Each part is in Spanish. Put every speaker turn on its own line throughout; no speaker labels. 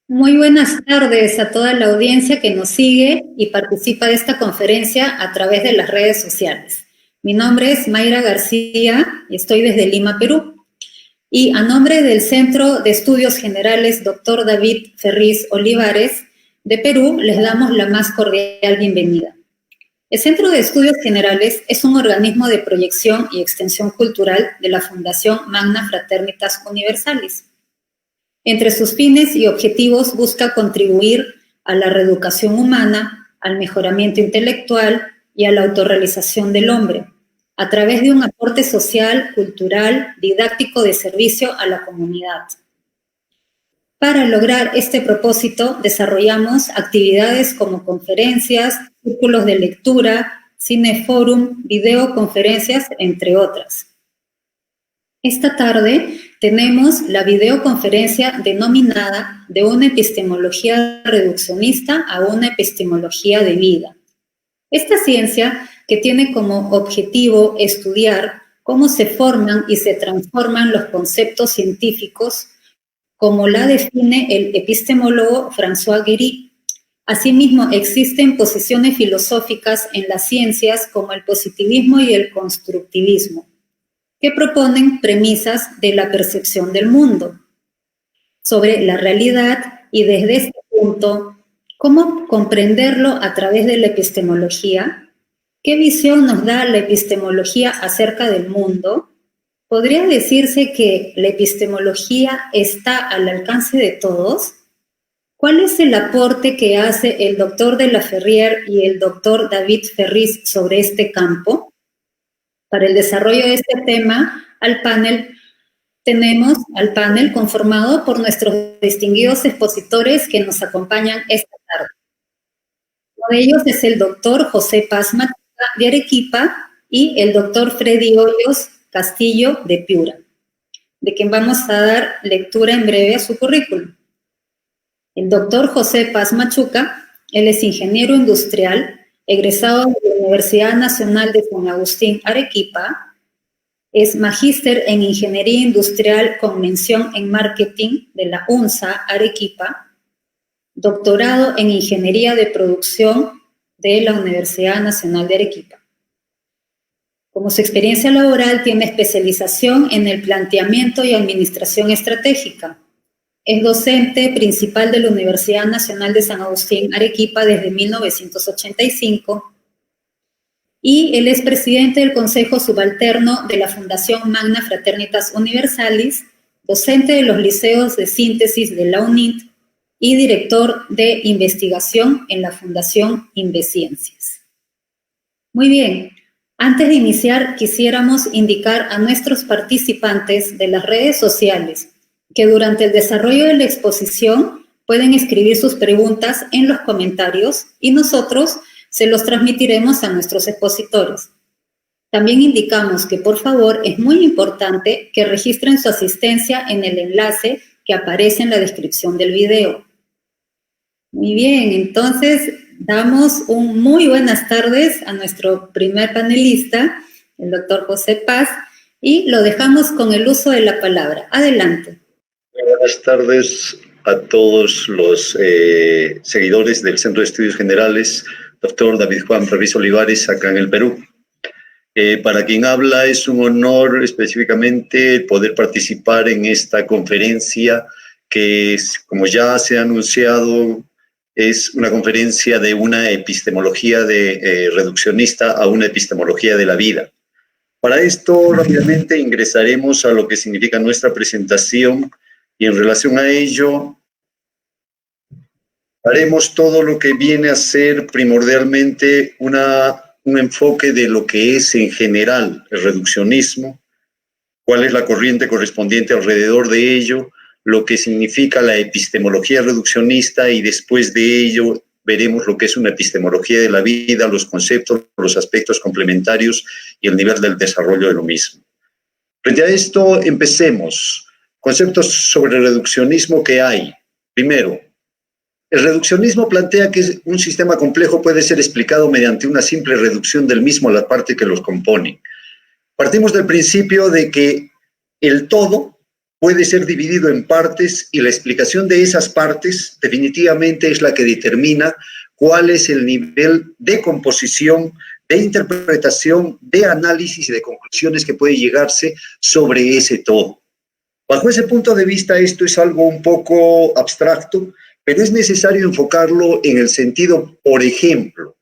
Muy buenas tardes a toda la audiencia que nos sigue y participa de esta conferencia a través de las redes sociales. Mi nombre es Mayra García y estoy desde Lima, Perú. Y a nombre del Centro de Estudios Generales Dr. David Ferriz Olivares de Perú, les damos la más cordial bienvenida. El Centro de Estudios Generales es un organismo de proyección y extensión cultural de la Fundación Magna Fraternitas Universalis. Entre sus fines y objetivos busca contribuir a la reeducación humana, al mejoramiento intelectual y a la autorrealización del hombre, a través de un aporte social, cultural, didáctico de servicio a la comunidad. Para lograr este propósito, desarrollamos actividades como conferencias, círculos de lectura, cineforum, videoconferencias, entre otras. Esta tarde tenemos la videoconferencia denominada De una epistemología reduccionista a una epistemología de vida. Esta ciencia, que tiene como objetivo estudiar cómo se forman y se transforman los conceptos científicos, como la define el epistemólogo François Guéry. Asimismo, existen posiciones filosóficas en las ciencias como el positivismo y el constructivismo, que proponen premisas de la percepción del mundo, sobre la realidad y desde este punto, cómo comprenderlo a través de la epistemología, qué visión nos da la epistemología acerca del mundo. ¿Podría decirse que la epistemología está al alcance de todos? ¿Cuál es el aporte que hace el doctor de la Ferrier y el doctor David Ferriz sobre este campo? Para el desarrollo de este tema, tenemos al panel conformado por nuestros distinguidos expositores que nos acompañan esta tarde. Uno de ellos es el doctor José Paz Machuca de Arequipa y el doctor Freddy Hoyos Castillo de Piura, de quien vamos a dar lectura en breve a su currículum. El doctor José Paz Machuca, él es ingeniero industrial, egresado de la Universidad Nacional de San Agustín, Arequipa, es magíster en Ingeniería Industrial con mención en Marketing de la UNSA, Arequipa, doctorado en Ingeniería de Producción de la Universidad Nacional de Arequipa. Como su experiencia laboral, tiene especialización en el planteamiento y administración estratégica. Es docente principal de la Universidad Nacional de San Agustín, Arequipa, desde 1985, y él es presidente del Consejo Subalterno de la Fundación Magna Fraternitas Universalis, docente de los liceos de síntesis de la UNIT y director de investigación en la Fundación Inveciencias. Muy bien, antes de iniciar quisiéramos indicar a nuestros participantes de las redes sociales que durante el desarrollo de la exposición pueden escribir sus preguntas en los comentarios y nosotros se los transmitiremos a nuestros expositores. También indicamos que, por favor, es muy importante que registren su asistencia en el enlace que aparece en la descripción del video. Muy bien, entonces damos un muy buenas tardes a nuestro primer panelista, el doctor José Paz, y lo dejamos con el uso de la palabra. Adelante.
Buenas tardes a todos los seguidores del Centro de Estudios Generales, doctor David Juan Ferriz Olivares, acá en el Perú. Para quien habla, es un honor específicamente poder participar en esta conferencia que, como ya se ha anunciado, es una conferencia de una epistemología reduccionista a una epistemología de la vida. Para esto, rápidamente ingresaremos a lo que significa nuestra presentación y en relación a ello haremos todo lo que viene a ser primordialmente un enfoque de lo que es en general el reduccionismo, cuál es la corriente correspondiente alrededor de ello, lo que significa la epistemología reduccionista y después de ello veremos lo que es una epistemología de la vida, los conceptos, los aspectos complementarios y el nivel del desarrollo de lo mismo. Frente a esto, empecemos. Conceptos sobre reduccionismo que hay. Primero, el reduccionismo plantea que un sistema complejo puede ser explicado mediante una simple reducción del mismo a la parte que los compone. Partimos del principio de que el todo puede ser dividido en partes y la explicación de esas partes definitivamente es la que determina cuál es el nivel de composición, de interpretación, de análisis y de conclusiones que puede llegarse sobre ese todo. Bajo ese punto de vista, esto es algo un poco abstracto, pero es necesario enfocarlo en el sentido, por ejemplo,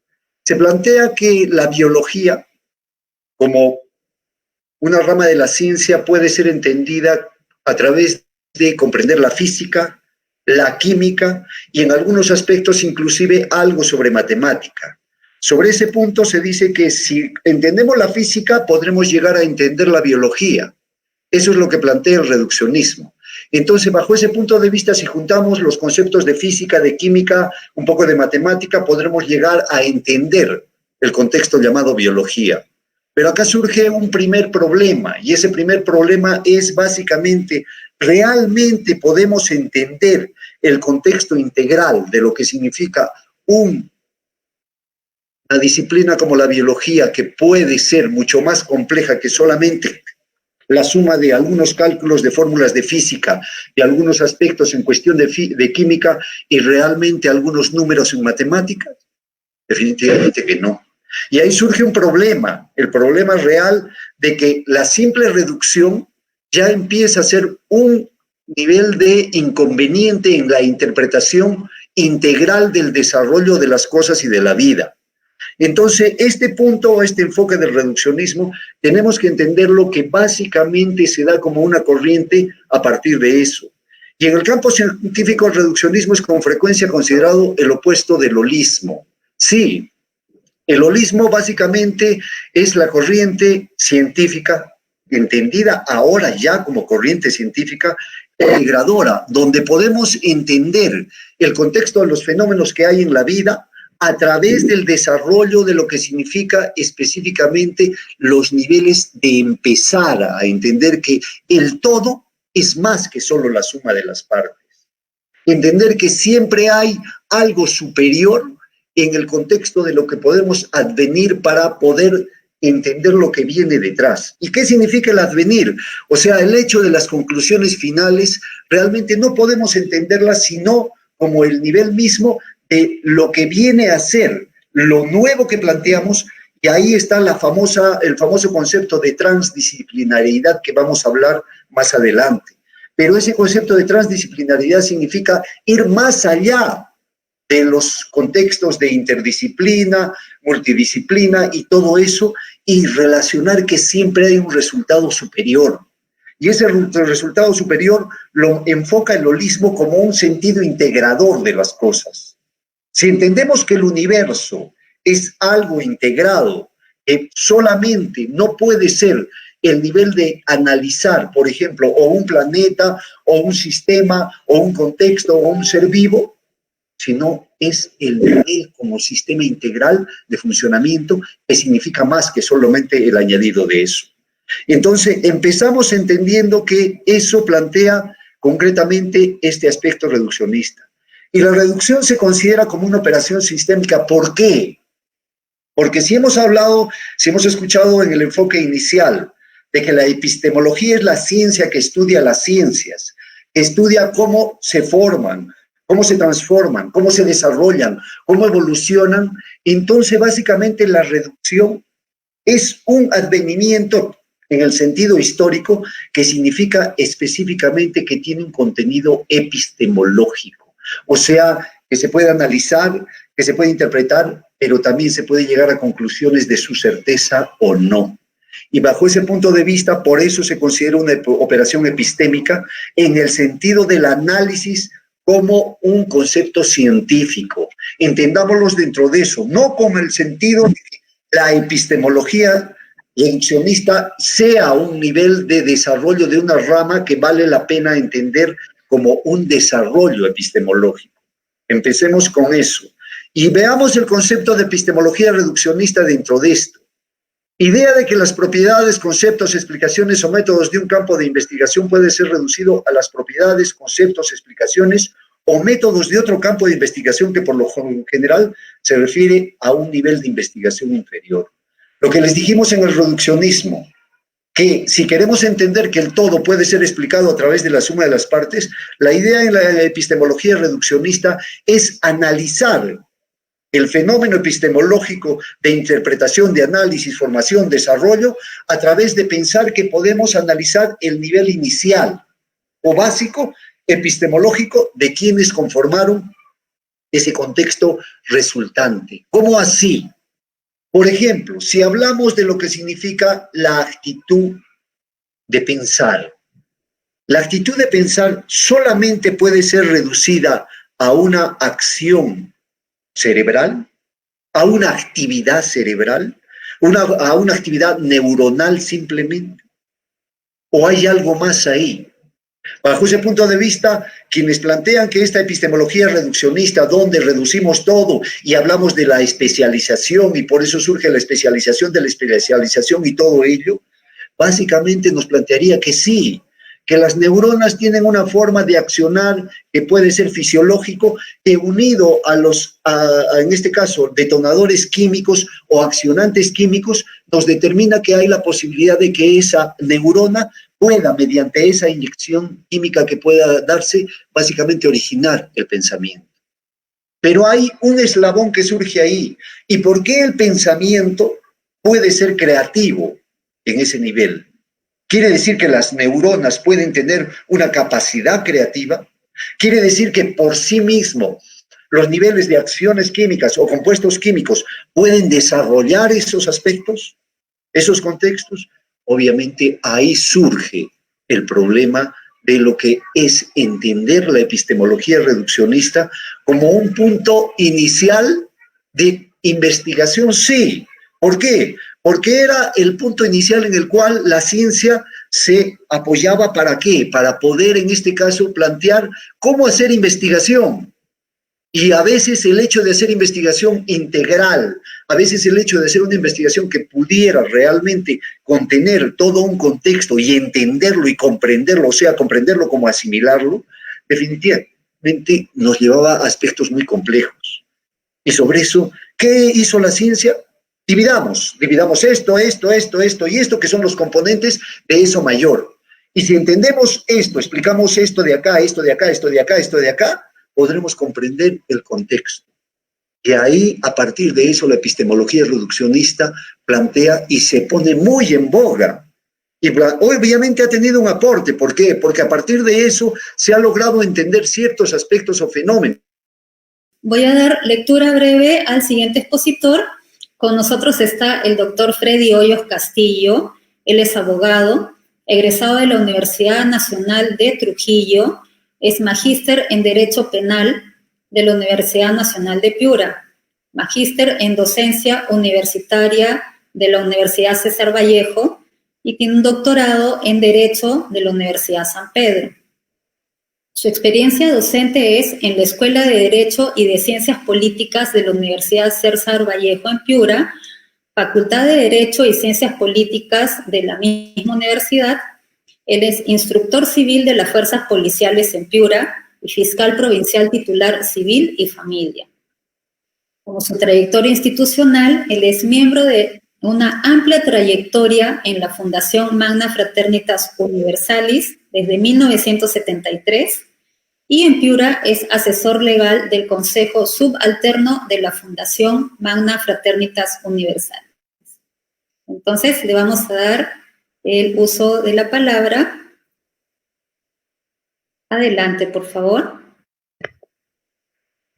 se plantea que la biología, como una rama de la ciencia, puede ser entendida a través de comprender la física, la química y en algunos aspectos inclusive algo sobre matemática. Sobre ese punto se dice que si entendemos la física podremos llegar a entender la biología. Eso es lo que plantea el reduccionismo. Entonces, bajo ese punto de vista, si juntamos los conceptos de física, de química, un poco de matemática, podremos llegar a entender el contexto llamado biología. Pero acá surge un primer problema, y ese primer problema es básicamente, ¿realmente podemos entender el contexto integral de lo que significa una disciplina como la biología, que puede ser mucho más compleja que solamente la suma de algunos cálculos de fórmulas de física y algunos aspectos en cuestión de química y realmente algunos números en matemáticas? Definitivamente que no. Y ahí surge un problema, el problema real de que la simple reducción ya empieza a ser un nivel de inconveniente en la interpretación integral del desarrollo de las cosas y de la vida. Entonces, este punto, este enfoque del reduccionismo, tenemos que entenderlo que básicamente se da como una corriente a partir de eso. Y en el campo científico, el reduccionismo es con frecuencia considerado el opuesto del holismo. Sí, el holismo básicamente es la corriente científica, entendida ahora ya como corriente científica, integradora, donde podemos entender el contexto de los fenómenos que hay en la vida a través del desarrollo de lo que significa específicamente los niveles de empezar a entender que el todo es más que solo la suma de las partes. Entender que siempre hay algo superior en el contexto de lo que podemos advenir para poder entender lo que viene detrás. ¿Y qué significa el advenir? O sea, el hecho de las conclusiones finales, realmente no podemos entenderlas sino como el nivel mismo de lo que viene a ser lo nuevo que planteamos, y ahí está el famoso concepto de transdisciplinariedad que vamos a hablar más adelante. Pero ese concepto de transdisciplinariedad significa ir más allá de los contextos de interdisciplina, multidisciplina y todo eso, y relacionar que siempre hay un resultado superior. Y ese resultado superior lo enfoca el holismo como un sentido integrador de las cosas. Si entendemos que el universo es algo integrado, que solamente no puede ser el nivel de analizar, por ejemplo, o un planeta, o un sistema, o un contexto, o un ser vivo, sino es el nivel como sistema integral de funcionamiento que significa más que solamente el añadido de eso. Entonces, empezamos entendiendo que eso plantea concretamente este aspecto reduccionista. Y la reducción se considera como una operación sistémica. ¿Por qué? Porque si hemos escuchado en el enfoque inicial de que la epistemología es la ciencia que estudia las ciencias, que estudia cómo se forman, cómo se transforman, cómo se desarrollan, cómo evolucionan, entonces básicamente la reducción es un advenimiento en el sentido histórico que significa específicamente que tiene un contenido epistemológico, o sea, que se puede analizar, que se puede interpretar, pero también se puede llegar a conclusiones de su certeza o no. Y bajo ese punto de vista, por eso se considera una operación epistémica en el sentido del análisis como un concepto científico. Entendámoslos dentro de eso, no como el sentido de que la epistemología reduccionista sea un nivel de desarrollo de una rama que vale la pena entender como un desarrollo epistemológico. Empecemos con eso. Y veamos el concepto de epistemología reduccionista dentro de esto. Idea de que las propiedades, conceptos, explicaciones o métodos de un campo de investigación puede ser reducido a las propiedades, conceptos, explicaciones o métodos de otro campo de investigación que por lo general se refiere a un nivel de investigación inferior. Lo que les dijimos en el reduccionismo, que si queremos entender que el todo puede ser explicado a través de la suma de las partes, la idea en la epistemología reduccionista es analizar el fenómeno epistemológico de interpretación, de análisis, formación, desarrollo, a través de pensar que podemos analizar el nivel inicial o básico epistemológico de quienes conformaron ese contexto resultante. ¿Cómo así? Por ejemplo, si hablamos de lo que significa la actitud de pensar, la actitud de pensar solamente puede ser reducida a una acción cerebral, a una actividad cerebral, a una actividad neuronal simplemente, o hay algo más ahí. Bajo ese punto de vista, quienes plantean que esta epistemología reduccionista, donde reducimos todo y hablamos de la especialización, y por eso surge la especialización de la especialización y todo ello, básicamente nos plantearía que sí, que las neuronas tienen una forma de accionar que puede ser fisiológico, que unido a en este caso, detonadores químicos o accionantes químicos, nos determina que hay la posibilidad de que esa neurona pueda, mediante esa inyección química que pueda darse, básicamente originar el pensamiento. Pero hay un eslabón que surge ahí. ¿Y por qué el pensamiento puede ser creativo en ese nivel? ¿Quiere decir que las neuronas pueden tener una capacidad creativa? ¿Quiere decir que por sí mismo los niveles de acciones químicas o compuestos químicos pueden desarrollar esos aspectos, esos contextos? Obviamente ahí surge el problema de lo que es entender la epistemología reduccionista como un punto inicial de investigación, sí. ¿Por qué? Porque era el punto inicial en el cual la ciencia se apoyaba. ¿Para qué? Para poder, en este caso, plantear cómo hacer investigación. Y a veces el hecho de hacer investigación integral, a veces el hecho de hacer una investigación que pudiera realmente contener todo un contexto y entenderlo y comprenderlo, o sea, comprenderlo como asimilarlo, definitivamente nos llevaba a aspectos muy complejos. Y sobre eso, ¿qué hizo la ciencia? Dividamos esto y esto, que son los componentes de eso mayor. Y si entendemos esto, explicamos esto de acá, esto de acá, esto de acá, esto de acá, podremos comprender el contexto. Y ahí, a partir de eso, la epistemología reduccionista plantea y se pone muy en boga. Y obviamente ha tenido un aporte. ¿Por qué? Porque a partir de eso se ha logrado entender ciertos aspectos o fenómenos.
Voy a dar lectura breve al siguiente expositor. Con nosotros está el doctor Freddy Hoyos Castillo. Él es abogado, egresado de la Universidad Nacional de Trujillo, es magíster en Derecho Penal de la Universidad Nacional de Piura, magíster en Docencia Universitaria de la Universidad César Vallejo y tiene un doctorado en Derecho de la Universidad San Pedro. Su experiencia docente es en la Escuela de Derecho y de Ciencias Políticas de la Universidad César Vallejo en Piura, Facultad de Derecho y Ciencias Políticas de la misma universidad. Él es instructor civil de las Fuerzas Policiales en Piura y fiscal provincial titular civil y familia. Como su trayectoria institucional, él es miembro de una amplia trayectoria en la Fundación Magna Fraternitas Universalis desde 1973 y en Piura es asesor legal del Consejo Subalterno de la Fundación Magna Fraternitas Universalis. Entonces, le vamos a dar el uso de la palabra. Adelante, por favor.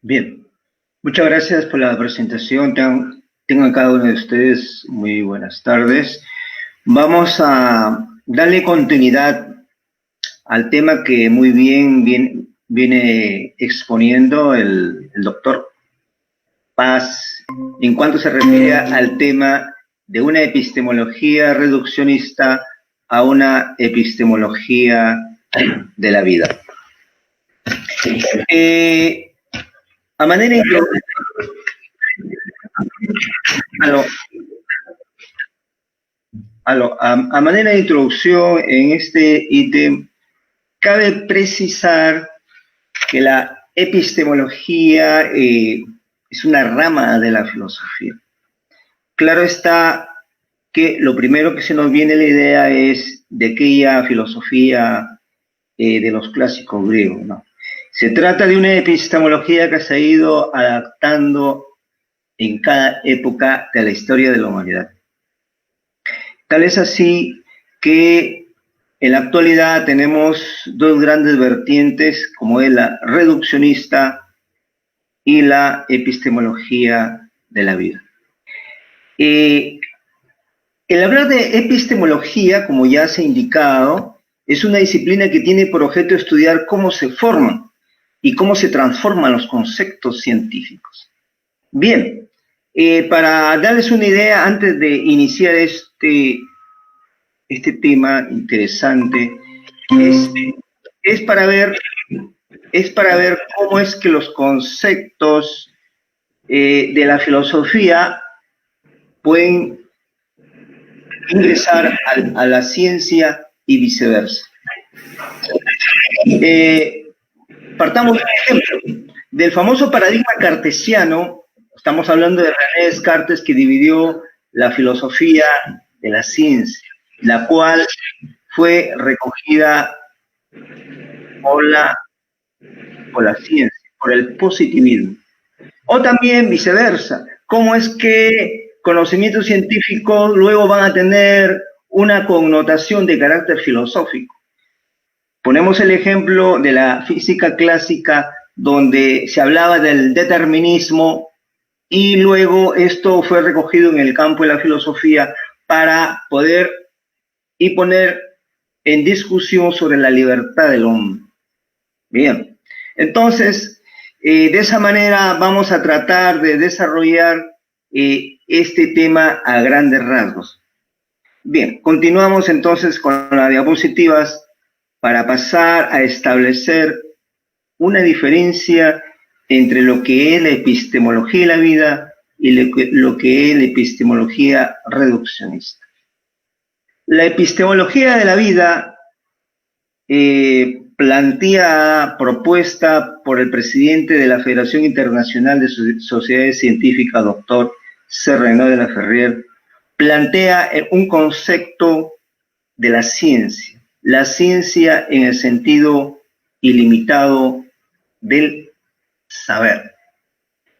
Bien, muchas gracias por la presentación. Tengan cada uno de ustedes muy buenas tardes. Vamos a darle continuidad al tema que muy bien viene exponiendo el doctor Paz en cuanto se refiere al tema de una epistemología reduccionista a una epistemología de la vida. A manera de introducción en este ítem, cabe precisar que la epistemología es una rama de la filosofía. Claro está que lo primero que se nos viene a la idea es de aquella filosofía de los clásicos griegos, ¿no? Se trata de una epistemología que se ha ido adaptando en cada época de la historia de la humanidad. Tal es así que en la actualidad tenemos dos grandes vertientes, como es la reduccionista y la epistemología de la vida. El hablar de epistemología, como ya se ha indicado, es una disciplina que tiene por objeto estudiar cómo se forman y cómo se transforman los conceptos científicos. Bien, para darles una idea, antes de iniciar este tema interesante, es para ver cómo es que los conceptos de la filosofía pueden ingresar a la ciencia y viceversa. Partamos de un ejemplo, del famoso paradigma cartesiano. Estamos hablando de René Descartes, que dividió la filosofía de la ciencia, la cual fue recogida por la ciencia, por el positivismo. O también viceversa, cómo es que conocimientos científicos luego van a tener una connotación de carácter filosófico. Ponemos el ejemplo de la física clásica, donde se hablaba del determinismo y luego esto fue recogido en el campo de la filosofía para poder y poner en discusión sobre la libertad del hombre. Bien, entonces, de esa manera vamos a tratar de desarrollar este tema a grandes rasgos. Bien, continuamos entonces con las diapositivas para pasar a establecer una diferencia entre lo que es la epistemología de la vida y lo que es la epistemología reduccionista. La epistemología de la vida, propuesta por el presidente de la Federación Internacional de Sociedades Científicas, doctor C. Renaud de la Ferrier, plantea un concepto de la ciencia en el sentido ilimitado del saber.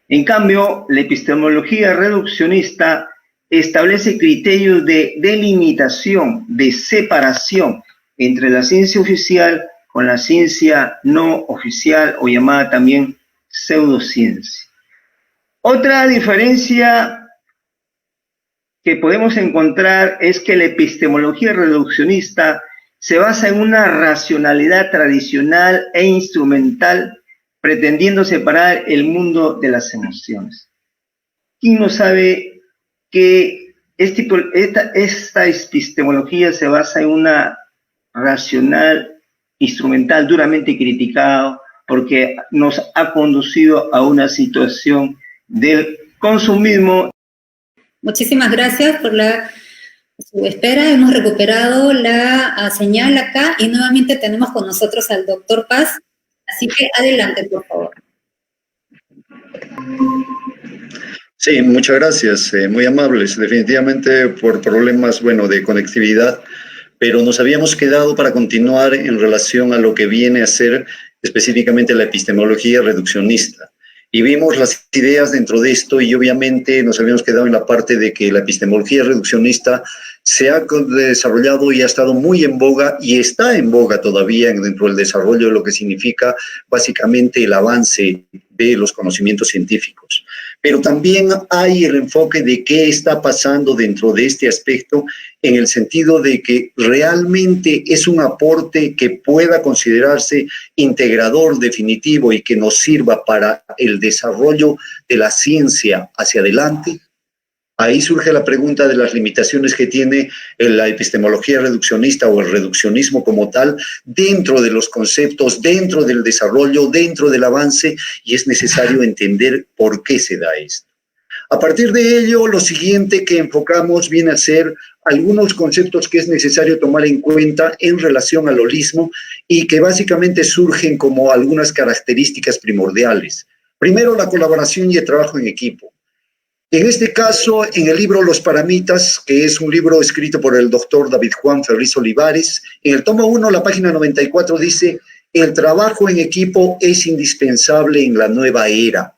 En cambio, la epistemología reduccionista establece criterios de delimitación, de separación entre la ciencia oficial con la ciencia no oficial, o llamada también pseudociencia. Otra diferencia que podemos encontrar es que la epistemología reduccionista se basa en una racionalidad tradicional e instrumental, pretendiendo separar el mundo de las emociones. ¿Quién no sabe que esta epistemología se basa en una racional instrumental duramente criticado porque nos ha conducido a una situación del consumismo?
Muchísimas gracias por su espera. Hemos recuperado la señal acá y nuevamente tenemos con nosotros al doctor Paz. Así que adelante, por favor.
Sí, muchas gracias, muy amables. Definitivamente por problemas, de conectividad, pero nos habíamos quedado para continuar en relación a lo que viene a ser específicamente la epistemología reduccionista. Y vimos las ideas dentro de esto y obviamente nos habíamos quedado en la parte de que la epistemología reduccionista se ha desarrollado y ha estado muy en boga y está en boga todavía dentro del desarrollo de lo que significa básicamente el avance de los conocimientos científicos. Pero también hay el enfoque de qué está pasando dentro de este aspecto en el sentido de que realmente es un aporte que pueda considerarse integrador definitivo y que nos sirva para el desarrollo de la ciencia hacia adelante. Ahí surge la pregunta de las limitaciones que tiene la epistemología reduccionista o el reduccionismo como tal dentro de los conceptos, dentro del desarrollo, dentro del avance, y es necesario entender por qué se da esto. A partir de ello, lo siguiente que enfocamos viene a ser algunos conceptos que es necesario tomar en cuenta en relación al holismo y que básicamente surgen como algunas características primordiales. Primero, la colaboración y el trabajo en equipo. En este caso, en el libro Los Paramitas, que es un libro escrito por el doctor David Juan Ferriz Olivares, en el tomo 1, la página 94, dice: el trabajo en equipo es indispensable en la nueva era.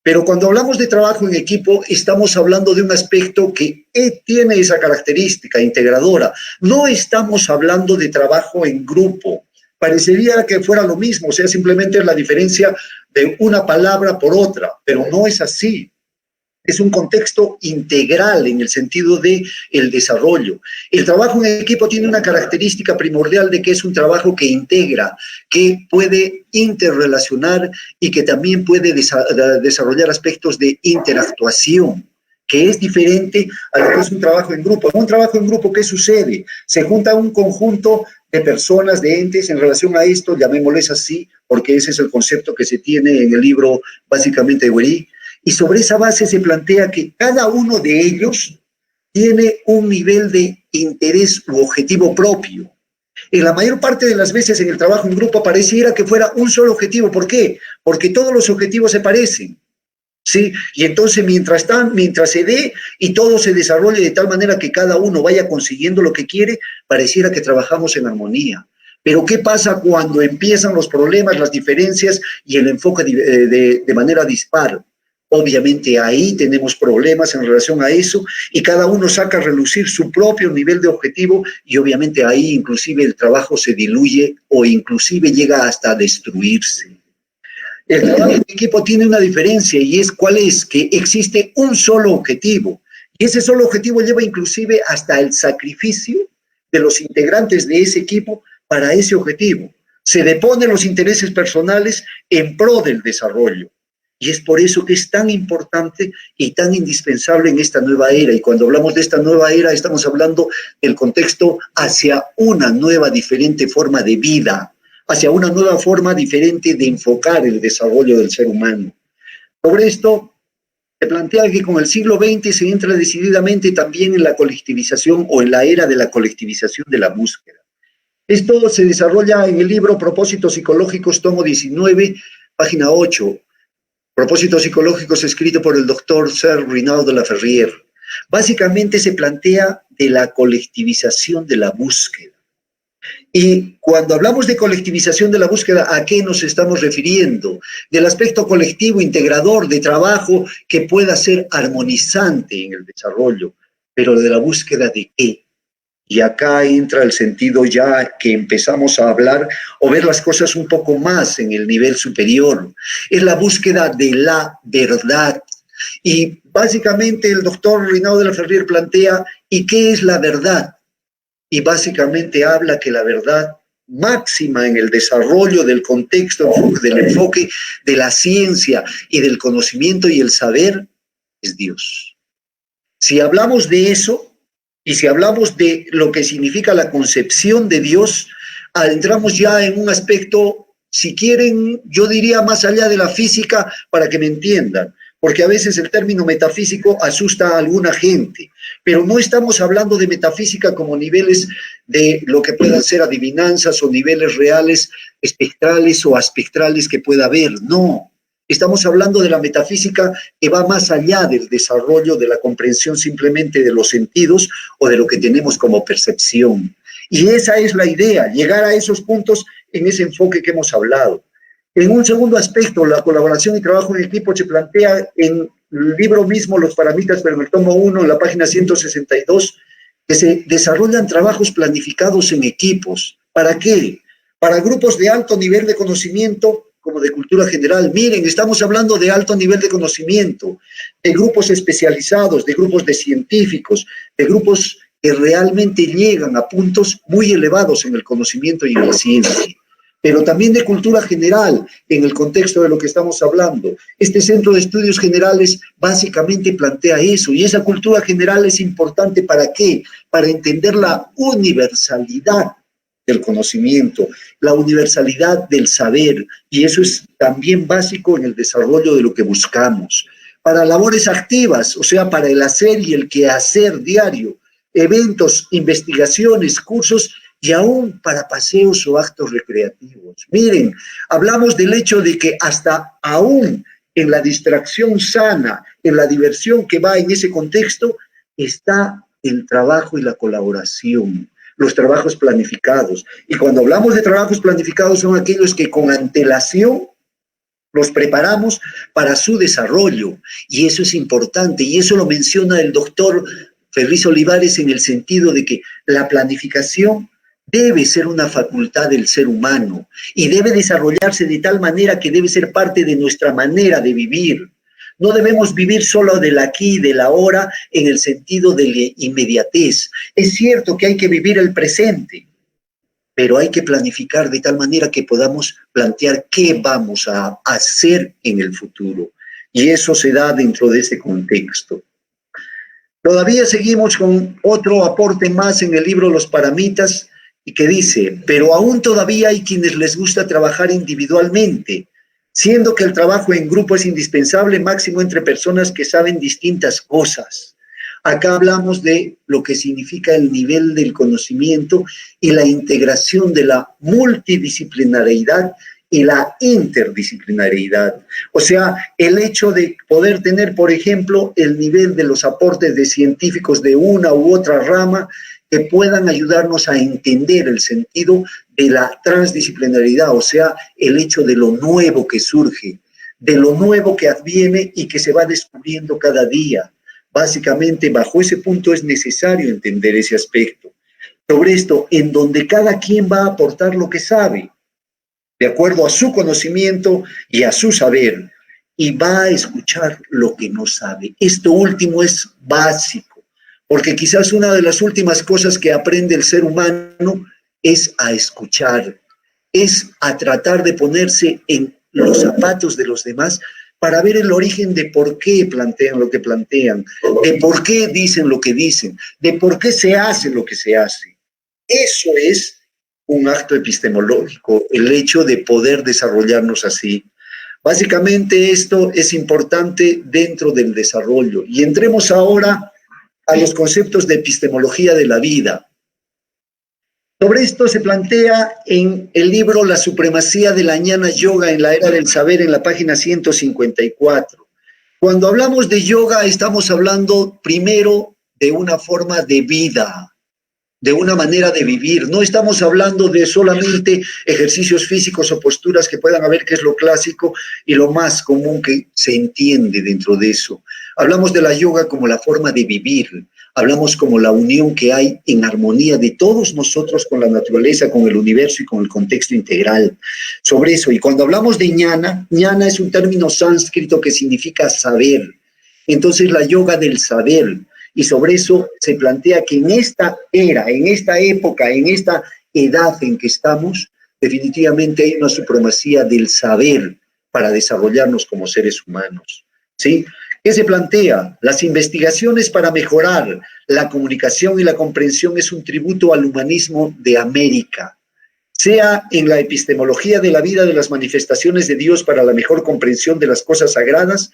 Pero cuando hablamos de trabajo en equipo, estamos hablando de un aspecto que tiene esa característica integradora. No estamos hablando de trabajo en grupo. Parecería que fuera lo mismo, o sea, simplemente es la diferencia de una palabra por otra, pero no es así. Es un contexto integral en el sentido de el desarrollo. El trabajo en equipo tiene una característica primordial de que es un trabajo que integra, que puede interrelacionar y que también puede desarrollar aspectos de interactuación, que es diferente a lo que es un trabajo en grupo. En un trabajo en grupo, ¿qué sucede? Se junta un conjunto de personas, de entes en relación a esto, llamémosles así, porque ese es el concepto que se tiene en el libro básicamente de Guéry. Y sobre esa base se plantea que cada uno de ellos tiene un nivel de interés u objetivo propio. En la mayor parte de las veces en el trabajo en grupo pareciera que fuera un solo objetivo. ¿Por qué? Porque todos los objetivos se parecen, ¿sí? Y entonces mientras se dé y todo se desarrolle de tal manera que cada uno vaya consiguiendo lo que quiere, pareciera que trabajamos en armonía. Pero ¿qué pasa cuando empiezan los problemas, las diferencias y el enfoque de manera dispar? Obviamente ahí tenemos problemas en relación a eso y cada uno saca a relucir su propio nivel de objetivo y obviamente ahí inclusive el trabajo se diluye o inclusive llega hasta destruirse. El trabajo en equipo tiene una diferencia y es ¿cuál es? Que existe un solo objetivo y ese solo objetivo lleva inclusive hasta el sacrificio de los integrantes de ese equipo para ese objetivo. Se deponen los intereses personales en pro del desarrollo. Y es por eso que es tan importante y tan indispensable en esta nueva era. Y cuando hablamos de esta nueva era, estamos hablando del contexto hacia una nueva, diferente forma de vida, hacia una nueva forma diferente de enfocar el desarrollo del ser humano. Sobre esto, se plantea que con el siglo XX se entra decididamente también en la colectivización o en la era de la colectivización de la búsqueda. Esto se desarrolla en el libro Propósitos Psicológicos, tomo 19, página 8. Propósitos Psicológicos, escrito por el doctor Sir Rinaldo Laferrière. Básicamente se plantea de la colectivización de la búsqueda. Y cuando hablamos de colectivización de la búsqueda, ¿a qué nos estamos refiriendo? Del aspecto colectivo, integrador, de trabajo que pueda ser armonizante en el desarrollo, pero de la búsqueda ¿de qué? Y acá entra el sentido ya que empezamos a hablar o ver las cosas un poco más en el nivel superior. Es la búsqueda de la verdad. Y básicamente el doctor Rinaldo Laferrière plantea, ¿y qué es la verdad? Y básicamente habla que la verdad máxima en el desarrollo del contexto, del enfoque de la ciencia y del conocimiento y el saber, es Dios. Si hablamos de eso, y si hablamos de lo que significa la concepción de Dios, adentramos ya en un aspecto, si quieren, yo diría más allá de la física para que me entiendan, porque a veces el término metafísico asusta a alguna gente, pero no estamos hablando de metafísica como niveles de lo que puedan ser adivinanzas o niveles reales, espectrales o aspectrales que pueda haber, no. Estamos hablando de la metafísica que va más allá del desarrollo de la comprensión simplemente de los sentidos o de lo que tenemos como percepción. Y esa es la idea, llegar a esos puntos en ese enfoque que hemos hablado. En un segundo aspecto, la colaboración y trabajo en equipo se plantea en el libro mismo, Los Paramitas, pero en el tomo 1, en la página 162, que se desarrollan trabajos planificados en equipos. ¿Para qué? Para grupos de alto nivel de conocimiento, como de cultura general. Miren, estamos hablando de alto nivel de conocimiento, de grupos especializados, de grupos de científicos, de grupos que realmente llegan a puntos muy elevados en el conocimiento y en la ciencia, pero también de cultura general en el contexto de lo que estamos hablando. Este Centro de Estudios Generales básicamente plantea eso, y esa cultura general es importante ¿para qué? Para entender la universalidad del conocimiento, la universalidad del saber, y eso es también básico en el desarrollo de lo que buscamos. Para labores activas, o sea, para el hacer y el quehacer diario, eventos, investigaciones, cursos y aún para paseos o actos recreativos. Miren, hablamos del hecho de que hasta aún en la distracción sana, en la diversión que va en ese contexto, está el trabajo y la colaboración, los trabajos planificados. Y cuando hablamos de trabajos planificados son aquellos que con antelación los preparamos para su desarrollo. Y eso es importante, y eso lo menciona el doctor Ferriz Olivares en el sentido de que la planificación debe ser una facultad del ser humano y debe desarrollarse de tal manera que debe ser parte de nuestra manera de vivir. No debemos vivir solo del aquí y del ahora en el sentido de la inmediatez. Es cierto que hay que vivir el presente, pero hay que planificar de tal manera que podamos plantear qué vamos a hacer en el futuro. Y eso se da dentro de ese contexto. Todavía seguimos con otro aporte más en el libro Los Paramitas, y que dice, pero aún todavía hay quienes les gusta trabajar individualmente, siendo que el trabajo en grupo es indispensable, máximo entre personas que saben distintas cosas. Acá hablamos de lo que significa el nivel del conocimiento y la integración de la multidisciplinariedad y la interdisciplinariedad. O sea, el hecho de poder tener, por ejemplo, el nivel de los aportes de científicos de una u otra rama que puedan ayudarnos a entender el sentido de la transdisciplinaridad, o sea, el hecho de lo nuevo que surge, de lo nuevo que adviene y que se va descubriendo cada día. Básicamente, bajo ese punto es necesario entender ese aspecto. Sobre esto, en donde cada quien va a aportar lo que sabe, de acuerdo a su conocimiento y a su saber, y va a escuchar lo que no sabe. Esto último es básico, porque quizás una de las últimas cosas que aprende el ser humano es a escuchar, es a tratar de ponerse en los zapatos de los demás para ver el origen de por qué plantean lo que plantean, de por qué dicen lo que dicen, de por qué se hace lo que se hace. Eso es un acto epistemológico, el hecho de poder desarrollarnos así. Básicamente esto es importante dentro del desarrollo. Y entremos ahora a los conceptos de epistemología de la vida. Sobre esto se plantea en el libro La supremacía de la Jnana Yoga en la era del saber, en la página 154. Cuando hablamos de yoga, estamos hablando primero de una forma de vida, de una manera de vivir. No estamos hablando de solamente ejercicios físicos o posturas que puedan haber, que es lo clásico y lo más común que se entiende dentro de eso. Hablamos de la yoga como la forma de vivir. Hablamos como la unión que hay en armonía de todos nosotros con la naturaleza, con el universo y con el contexto integral. Sobre eso, y cuando hablamos de jnana, jnana es un término sánscrito que significa saber. Entonces, la yoga del saber. Y sobre eso se plantea que en esta era, en esta época, en esta edad en que estamos, definitivamente hay una supremacía del saber para desarrollarnos como seres humanos, ¿sí? ¿Qué se plantea? Las investigaciones para mejorar la comunicación y la comprensión es un tributo al humanismo de América, sea en la epistemología de la vida de las manifestaciones de Dios para la mejor comprensión de las cosas sagradas,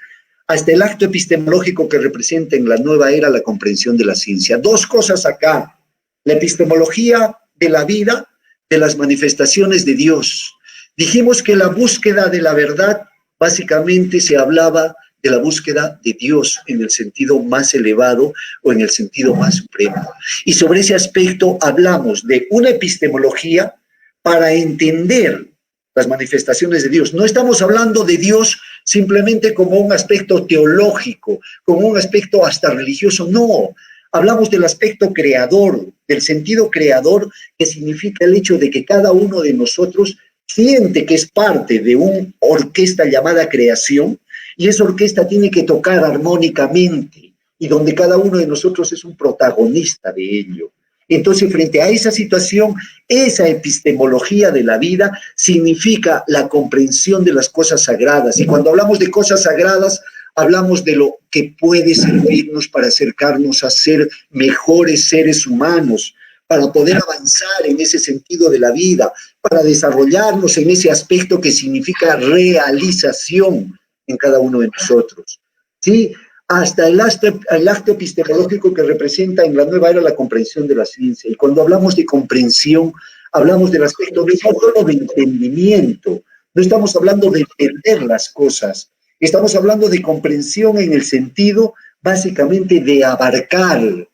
hasta el acto epistemológico que representa en la nueva era la comprensión de la ciencia. Dos cosas acá: la epistemología de la vida, de las manifestaciones de Dios. Dijimos que la búsqueda de la verdad, básicamente se hablaba de la búsqueda de Dios en el sentido más elevado o en el sentido más supremo. Y sobre ese aspecto hablamos de una epistemología para entender las manifestaciones de Dios. No estamos hablando de Dios simplemente como un aspecto teológico, como un aspecto hasta religioso, no. Hablamos del aspecto creador, del sentido creador, que significa el hecho de que cada uno de nosotros siente que es parte de una orquesta llamada creación, y esa orquesta tiene que tocar armónicamente, y donde cada uno de nosotros es un protagonista de ello. Entonces, frente a esa situación, esa epistemología de la vida significa la comprensión de las cosas sagradas. Y cuando hablamos de cosas sagradas, hablamos de lo que puede servirnos para acercarnos a ser mejores seres humanos, para poder avanzar en ese sentido de la vida, para desarrollarnos en ese aspecto que significa realización en cada uno de nosotros, ¿sí? Hasta el acto epistemológico que representa en la nueva era la comprensión de la ciencia. Y cuando hablamos de comprensión, hablamos del aspecto no solo de entendimiento, no estamos hablando de entender las cosas, Estamos hablando de comprensión en el sentido básicamente de abarcar,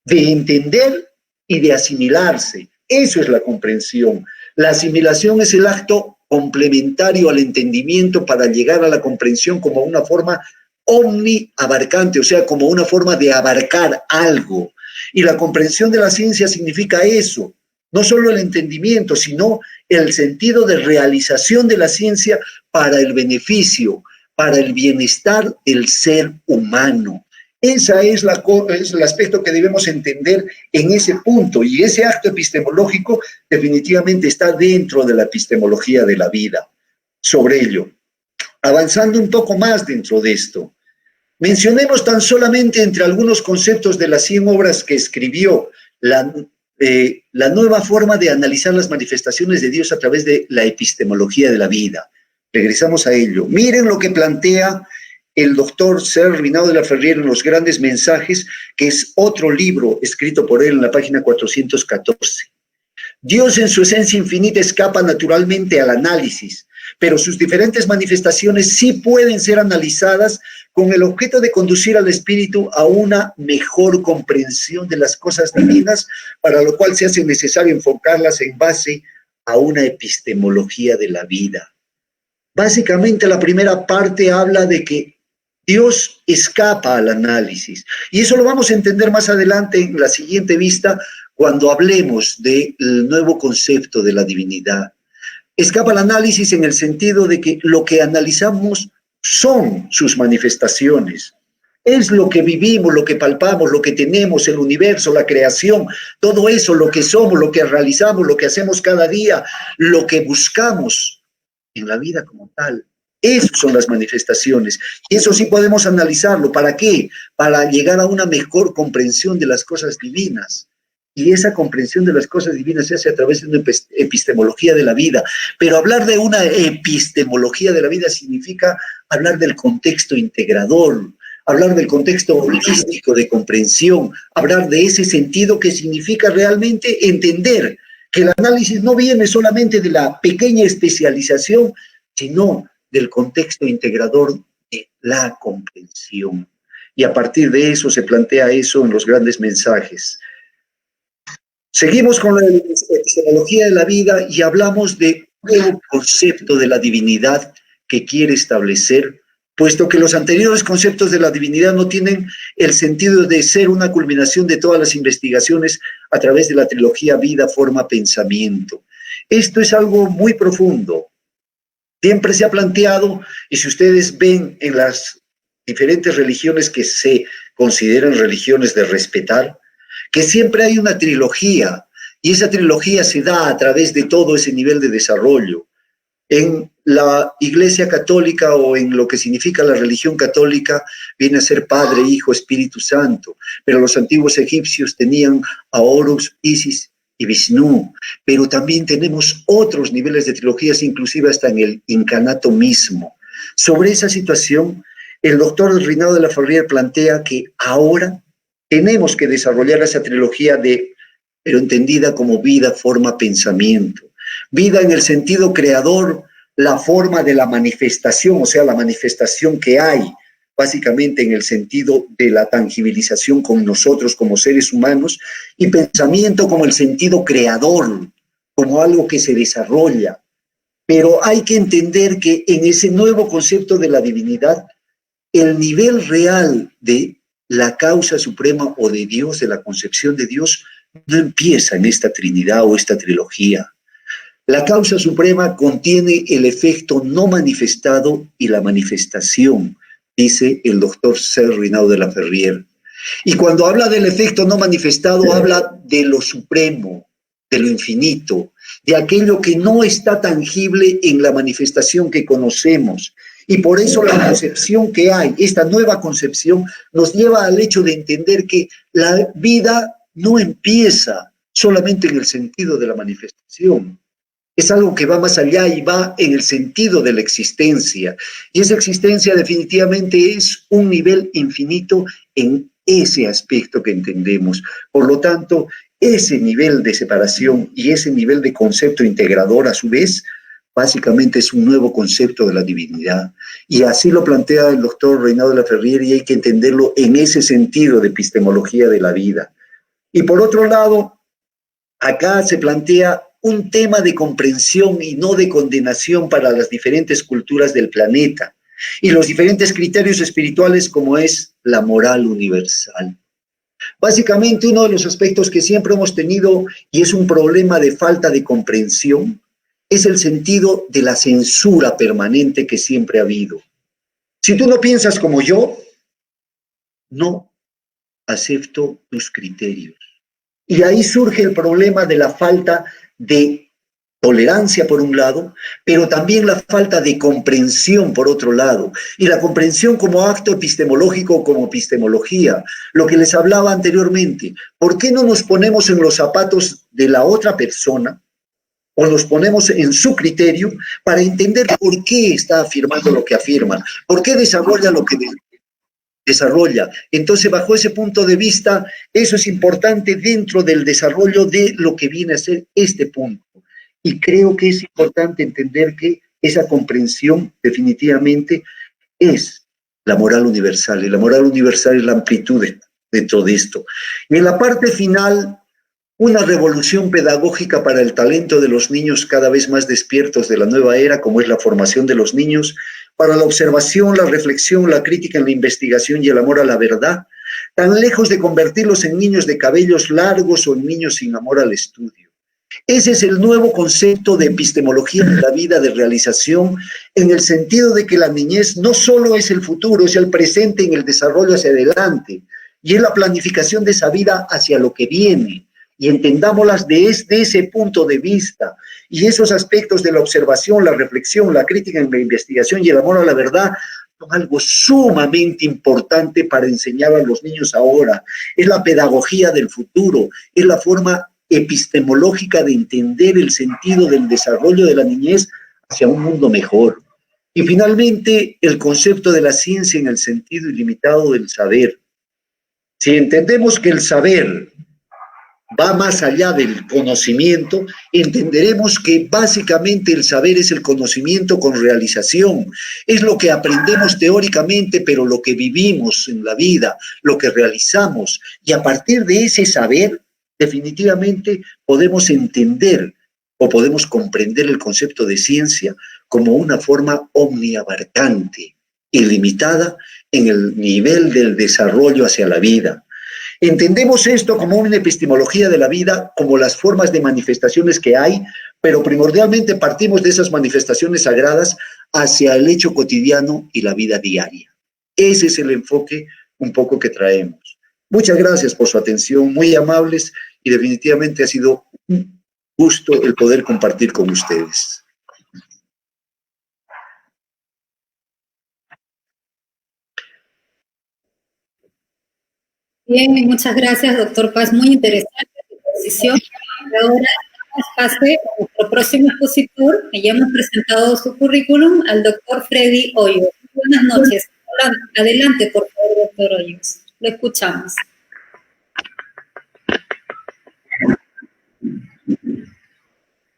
de entender y de asimilarse. Eso es la comprensión. La asimilación es el acto complementario al entendimiento para llegar a la comprensión como una forma omniabarcante, o sea, como una forma de abarcar algo. Y la comprensión de la ciencia significa eso, no solo el entendimiento, sino el sentido de realización de la ciencia para el beneficio, para el bienestar del ser humano. Ese es el aspecto que debemos entender en ese punto, y ese acto epistemológico definitivamente está dentro de la epistemología de la vida. Sobre ello, avanzando un poco más dentro de esto, mencionemos tan solamente entre algunos conceptos de las 100 obras que escribió la nueva forma de analizar las manifestaciones de Dios a través de la epistemología de la vida. Regresamos a ello. Miren lo que plantea el doctor Sir Rinaldo de la Ferrier en Los Grandes Mensajes, que es otro libro escrito por él en la página 414. Dios en su esencia infinita escapa naturalmente al análisis, pero sus diferentes manifestaciones sí pueden ser analizadas con el objeto de conducir al espíritu a una mejor comprensión de las cosas divinas, para lo cual se hace necesario enfocarlas en base a una epistemología de la vida. Básicamente la primera parte habla de que Dios escapa al análisis, y eso lo vamos a entender más adelante en la siguiente vista cuando hablemos del nuevo concepto de la divinidad. Escapa al análisis en el sentido de que lo que analizamos son sus manifestaciones, es lo que vivimos, lo que palpamos, lo que tenemos, el universo, la creación, todo eso, lo que somos, lo que realizamos, lo que hacemos cada día, lo que buscamos en la vida como tal. Esas son las manifestaciones, y eso sí podemos analizarlo. ¿Para qué? Para llegar a una mejor comprensión de las cosas divinas. Y esa comprensión de las cosas divinas se hace a través de una epistemología de la vida. Pero hablar de una epistemología de la vida significa hablar del contexto integrador, hablar del contexto holístico de comprensión, hablar de ese sentido que significa realmente entender que el análisis no viene solamente de la pequeña especialización, sino del contexto integrador de la comprensión. Y a partir de eso se plantea eso en Los Grandes Mensajes. Seguimos con la epistemología de la vida y hablamos de un nuevo concepto de la divinidad que quiere establecer, puesto que los anteriores conceptos de la divinidad no tienen el sentido de ser una culminación de todas las investigaciones a través de la trilogía vida, forma, pensamiento. Esto es algo muy profundo. Siempre se ha planteado, y si ustedes ven en las diferentes religiones que se consideran religiones de respetar, que siempre hay una trilogía, y esa trilogía se da a través de todo ese nivel de desarrollo. En la Iglesia Católica, o en lo que significa la religión católica, viene a ser Padre, Hijo, Espíritu Santo, pero los antiguos egipcios tenían a Horus, Isis y Vishnu, pero también tenemos otros niveles de trilogías, inclusive hasta en el incanato mismo. Sobre esa situación, el doctor Rinaldo de la Ferrier plantea que ahora tenemos que desarrollar esa trilogía pero entendida como vida, forma, pensamiento. Vida en el sentido creador, la forma de la manifestación, o sea, la manifestación que hay, básicamente en el sentido de la tangibilización con nosotros como seres humanos, y pensamiento como el sentido creador, como algo que se desarrolla. Pero hay que entender que en ese nuevo concepto de la divinidad, el nivel real de la causa suprema o de Dios, de la concepción de Dios, no empieza en esta Trinidad o esta trilogía. La causa suprema contiene el efecto no manifestado y la manifestación, dice el doctor Sir Rinaldo de la Ferrier. Y cuando habla del efecto no manifestado, habla de lo supremo, de lo infinito, de aquello que no está tangible en la manifestación que conocemos. Y por eso la concepción que hay, esta nueva concepción, nos lleva al hecho de entender que la vida no empieza solamente en el sentido de la manifestación. Es algo que va más allá y va en el sentido de la existencia. Y esa existencia definitivamente es un nivel infinito en ese aspecto que entendemos. Por lo tanto, ese nivel de separación y ese nivel de concepto integrador, a su vez,
básicamente es un nuevo concepto de la divinidad. Y así lo plantea el doctor Reinaldo Laferriere, y hay que entenderlo en ese sentido de epistemología de la vida. Y por otro lado, acá se plantea un tema de comprensión y no de condenación para las diferentes culturas del planeta y los diferentes criterios espirituales, como es la moral universal. Básicamente, uno de los aspectos que siempre hemos tenido, y es un problema de falta de comprensión, es el sentido de la censura permanente que siempre ha habido. Si tú no piensas como yo, no acepto tus criterios. Y ahí surge el problema de la falta de tolerancia por un lado, pero también la falta de comprensión por otro lado. Y la comprensión como acto epistemológico, como epistemología, lo que les hablaba anteriormente. ¿Por qué no nos ponemos en los zapatos de la otra persona o nos ponemos en su criterio para entender por qué está afirmando lo que afirma? ¿Por qué desarrolla lo que desarrolla? Entonces, bajo ese punto de vista, eso es importante dentro del desarrollo de lo que viene a ser este punto. Y creo que es importante entender que esa comprensión definitivamente es la moral universal, y la moral universal es la amplitud dentro de esto. Y en la parte final, una revolución pedagógica para el talento de los niños cada vez más despiertos de la nueva era, como es la formación de los niños, para la observación, la reflexión, la crítica en la investigación y el amor a la verdad, tan lejos de convertirlos en niños de cabellos largos o en niños sin amor al estudio. Ese es el nuevo concepto de epistemología de la vida, de realización, en el sentido de que la niñez no solo es el futuro, es el presente en el desarrollo hacia adelante, y es la planificación de esa vida hacia lo que viene, y entendámoslas desde ese punto de vista, y esos aspectos de la observación, la reflexión, la crítica en la investigación y el amor a la verdad son algo sumamente importante para enseñar a los niños ahora. Es la pedagogía del futuro, es la forma epistemológica de entender el sentido del desarrollo de la niñez hacia un mundo mejor. Y finalmente, el concepto de la ciencia en el sentido ilimitado del saber. Si entendemos que el saber va más allá del conocimiento, entenderemos que básicamente el saber es el conocimiento con realización. Es lo que aprendemos teóricamente, pero lo que vivimos en la vida, lo que realizamos. Y a partir de ese saber, definitivamente podemos entender o podemos comprender el concepto de ciencia como una forma omniabarcante, ilimitada en el nivel del desarrollo hacia la vida. Entendemos esto como una epistemología de la vida, como las formas de manifestaciones que hay, pero primordialmente partimos de esas manifestaciones sagradas hacia el hecho cotidiano y la vida diaria. Ese es el enfoque un poco que traemos. Muchas gracias por su atención, muy amables, y definitivamente ha sido un gusto el poder compartir con ustedes.
Bien, muchas gracias, doctor Paz. Muy interesante su exposición. Ahora pase a nuestro próximo expositor, que ya hemos presentado su currículum, al doctor Freddy Hoyos. Buenas noches. Adelante, por favor, doctor Hoyos. Lo escuchamos.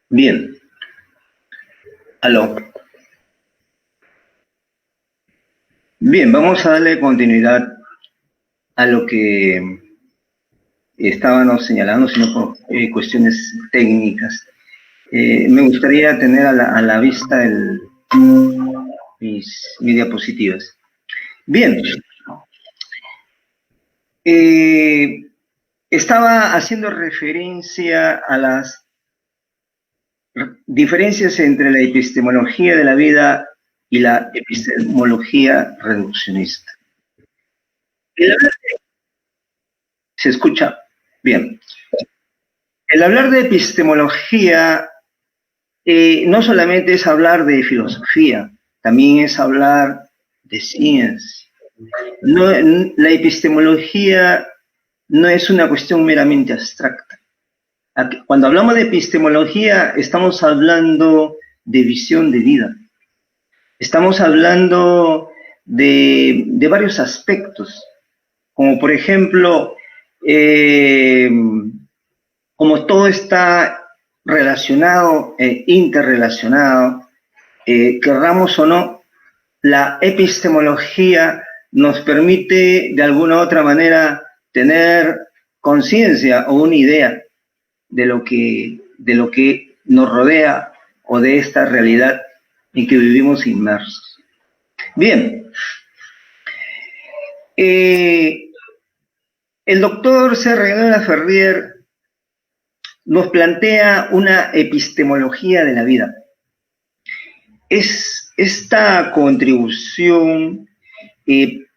Bien. Aló. Bien, vamos a darle continuidad a lo que estábamos señalando, sino por cuestiones técnicas. Me gustaría tener a la vista mis diapositivas. Bien. Estaba haciendo referencia a las diferencias entre la epistemología de la vida y la epistemología reduccionista. ¿Se escucha? Bien. El hablar de epistemología no solamente es hablar de filosofía, también es hablar de ciencia. No, la epistemología no es una cuestión meramente abstracta. Cuando hablamos de epistemología, estamos hablando de visión de vida. Estamos hablando de varios aspectos, como por ejemplo, como todo está relacionado e interrelacionado, querramos o no, la epistemología nos permite de alguna u otra manera tener conciencia o una idea de lo que nos rodea o de esta realidad en que vivimos inmersos. Bien, el doctor C. Reynal de la Ferrier nos plantea una epistemología de la vida. Esta contribución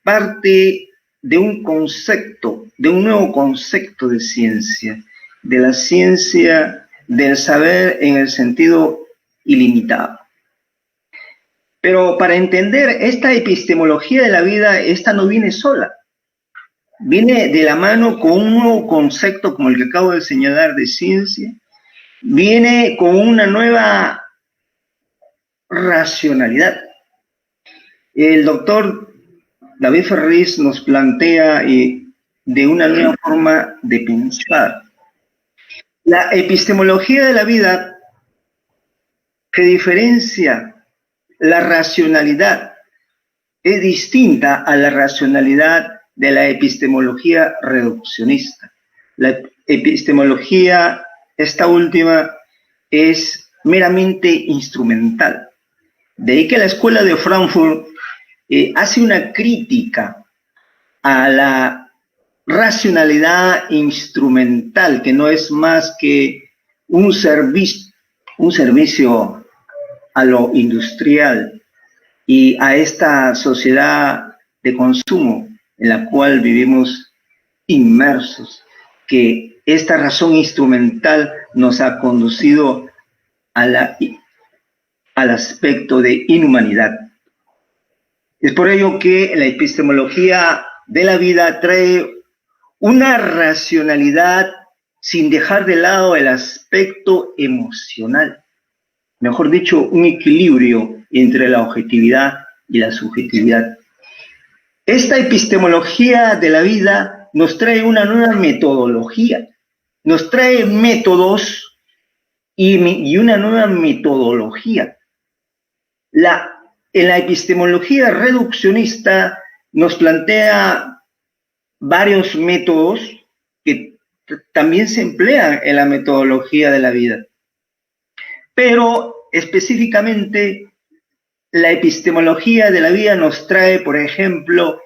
parte de un concepto, de un nuevo concepto de ciencia, de la ciencia del saber en el sentido ilimitado. Pero para entender esta epistemología de la vida, esta no viene sola. Viene de la mano con un nuevo concepto como el que acabo de señalar de ciencia. Viene con una nueva racionalidad. El doctor David Ferriz nos plantea de una nueva forma de pensar. La epistemología de la vida que diferencia la racionalidad es distinta a la racionalidad de la epistemología reduccionista. La epistemología, esta última, es meramente instrumental. De ahí que la Escuela de Frankfurt hace una crítica a la racionalidad instrumental, que no es más que un servicio a lo industrial y a esta sociedad de consumo en la cual vivimos inmersos, que esta razón instrumental nos ha conducido al aspecto de inhumanidad. Es por ello que la epistemología de la vida trae una racionalidad sin dejar de lado el aspecto emocional. Mejor dicho, un equilibrio entre la objetividad y la subjetividad. Esta epistemología de la vida nos trae una nueva metodología, nos trae métodos y una nueva metodología. En la epistemología reduccionista nos plantea varios métodos que también se emplean en la metodología de la vida. Pero específicamente la epistemología de la vida nos trae, por ejemplo,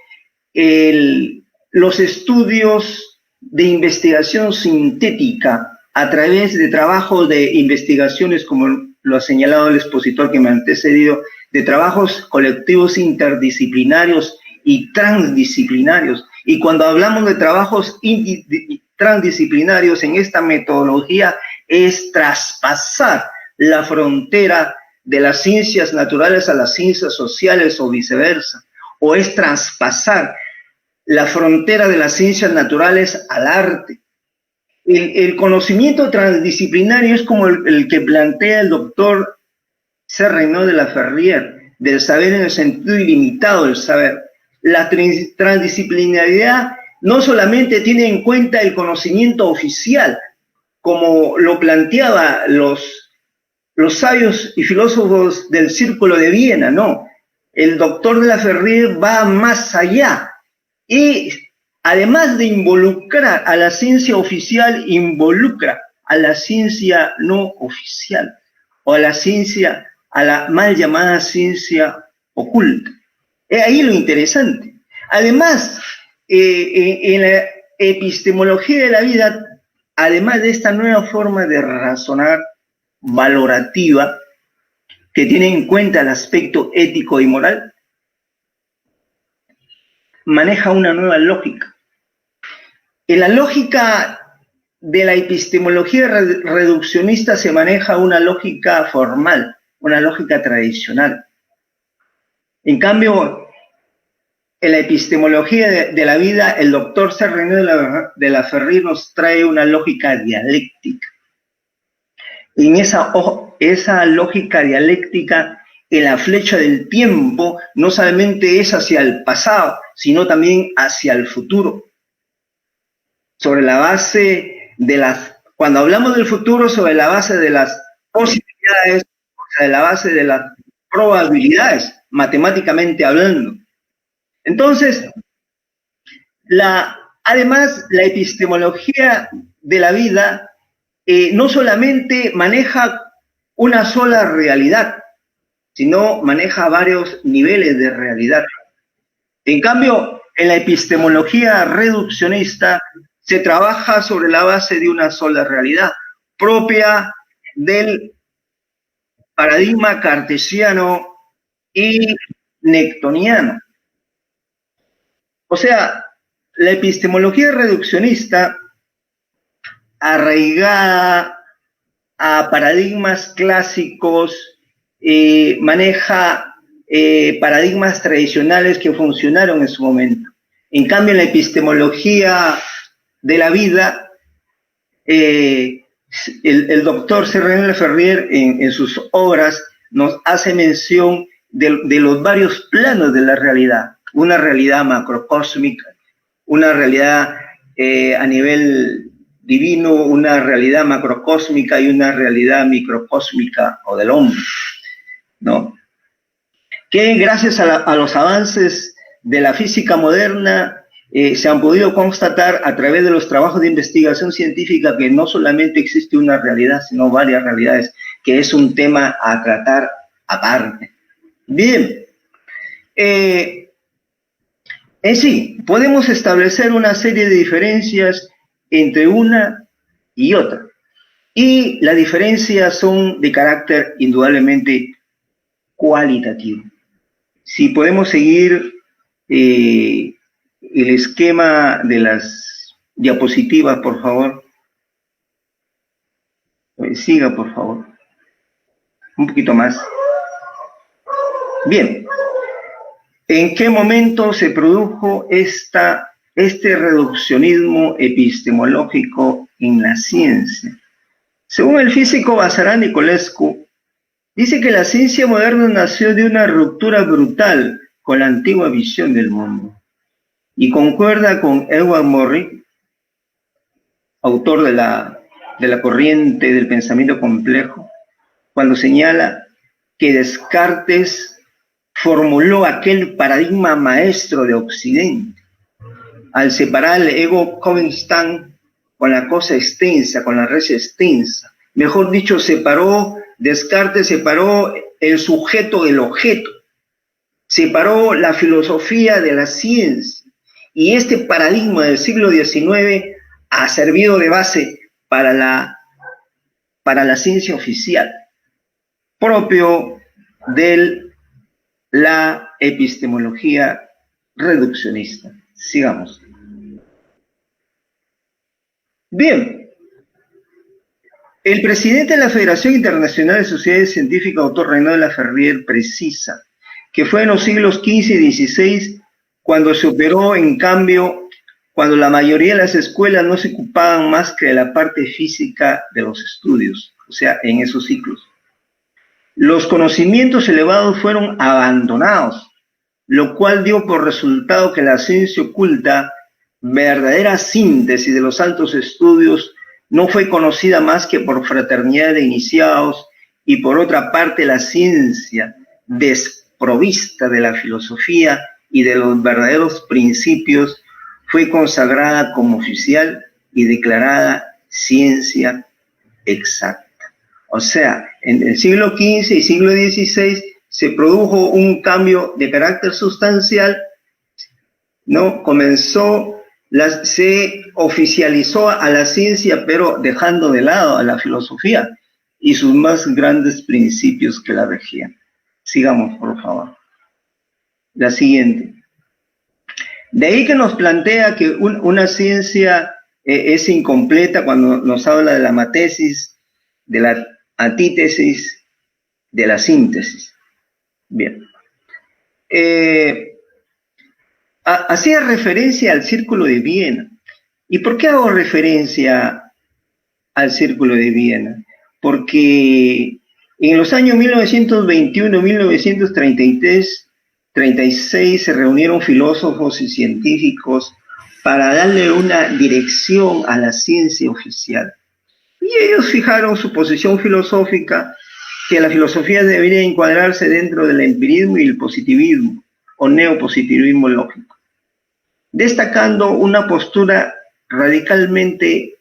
los estudios de investigación sintética a través de trabajos de investigaciones, como lo ha señalado el expositor que me ha antecedido, de trabajos colectivos interdisciplinarios y transdisciplinarios. Y cuando hablamos de trabajos transdisciplinarios en esta metodología es traspasar la frontera de las ciencias naturales a las ciencias sociales o viceversa, o es traspasar la frontera de las ciencias naturales al arte. El conocimiento transdisciplinario es como el que plantea el doctor C. Reynal de la Ferrier, del saber en el sentido ilimitado del saber. La transdisciplinaridad no solamente tiene en cuenta el conocimiento oficial, como lo planteaba los sabios y filósofos del Círculo de Viena, no. El doctor de la Ferrier va más allá y además de involucrar a la ciencia oficial, involucra a la ciencia no oficial o a la mal llamada ciencia oculta. Es ahí lo interesante. Además, en la epistemología de la vida, además de esta nueva forma de razonar valorativa, que tiene en cuenta el aspecto ético y moral, maneja una nueva lógica. En la lógica de la epistemología reduccionista se maneja una lógica formal, una lógica tradicional. En cambio, en la epistemología de la vida, el doctor C. Reynal de la Ferrier nos trae una lógica dialéctica. En esa lógica dialéctica, en la flecha del tiempo, no solamente es hacia el pasado, sino también hacia el futuro. Sobre la base de cuando hablamos del futuro, sobre la base de las posibilidades, sobre la base de las probabilidades, matemáticamente hablando. Entonces, además, la epistemología de la vida no solamente maneja una sola realidad, sino maneja varios niveles de realidad. En cambio, en la epistemología reduccionista se trabaja sobre la base de una sola realidad, propia del paradigma cartesiano y newtoniano. O sea, la epistemología reduccionista, arraigada a paradigmas clásicos, maneja paradigmas tradicionales que funcionaron en su momento. En cambio, en la epistemología de la vida, el doctor René Laferrière en sus obras nos hace mención de los varios planos de la realidad. Una realidad macrocósmica, una realidad a nivel divino, una realidad macrocósmica y una realidad microcósmica o del hombre, ¿no? Que gracias a los avances de la física moderna se han podido constatar a través de los trabajos de investigación científica que no solamente existe una realidad, sino varias realidades, que es un tema a tratar aparte. Bien, en sí, podemos establecer una serie de diferencias entre una y otra. Y las diferencias son de carácter indudablemente cualitativo. Si podemos seguir el esquema de las diapositivas, por favor. Siga, por favor. Un poquito más. Bien. ¿En qué momento se produjo este reduccionismo epistemológico en la ciencia? Según el físico Bazarán Nicolescu, dice que la ciencia moderna nació de una ruptura brutal con la antigua visión del mundo y concuerda con Edward Murray, autor de la corriente del pensamiento complejo, cuando señala que Descartes formuló aquel paradigma maestro de Occidente al separar el ego constant con la cosa extensa, con la res extensa. Mejor dicho, Descartes separó el sujeto del objeto, separó la filosofía de la ciencia, y este paradigma del siglo XIX ha servido de base para la ciencia oficial, propio de la epistemología reduccionista. Sigamos. Bien. El presidente de la Federación Internacional de Sociedades Científicas, doctor René Laferrière, precisa que fue en los siglos XV y XVI cuando se operó, en cambio, cuando la mayoría de las escuelas no se ocupaban más que de la parte física de los estudios, o sea, en esos ciclos. Los conocimientos elevados fueron abandonados, lo cual dio por resultado que la ciencia oculta, verdadera síntesis de los altos estudios, no fue conocida más que por fraternidad de iniciados, y por otra parte la ciencia, desprovista de la filosofía y de los verdaderos principios, fue consagrada como oficial y declarada ciencia exacta. O sea, en el siglo XV y siglo XVI se produjo un cambio de carácter sustancial, ¿no? Se oficializó a la ciencia, pero dejando de lado a la filosofía y sus más grandes principios que la regían. Sigamos, por favor. La siguiente. De ahí que nos plantea que una ciencia es incompleta cuando nos habla de la matesis, de la antítesis, de la síntesis. Bien. Hacía referencia al Círculo de Viena. ¿Y por qué hago referencia al Círculo de Viena? Porque en los años 1921-1936 se reunieron filósofos y científicos para darle una dirección a la ciencia oficial. Y ellos fijaron su posición filosófica que la filosofía debería encuadrarse dentro del empirismo y el positivismo o neopositivismo lógico, destacando una postura radicalmente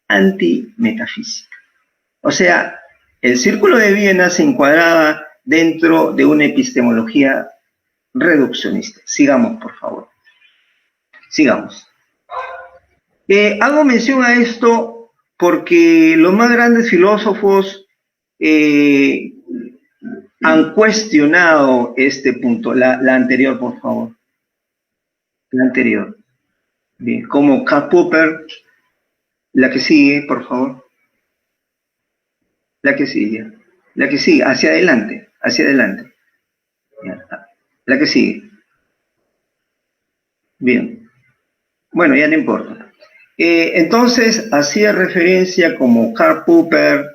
antimetafísica. O sea, el Círculo de Viena se encuadraba dentro de una epistemología reduccionista. Sigamos, por favor. Sigamos. Hago mención a esto porque los más grandes filósofos han cuestionado este punto. La anterior, por favor. La anterior. Bien, como Karl Popper. La que sigue, por favor. La que sigue. La que sigue, hacia adelante. Hacia adelante. La que sigue. Bien. Bueno, ya no importa. Entonces, hacía referencia como Karl Popper,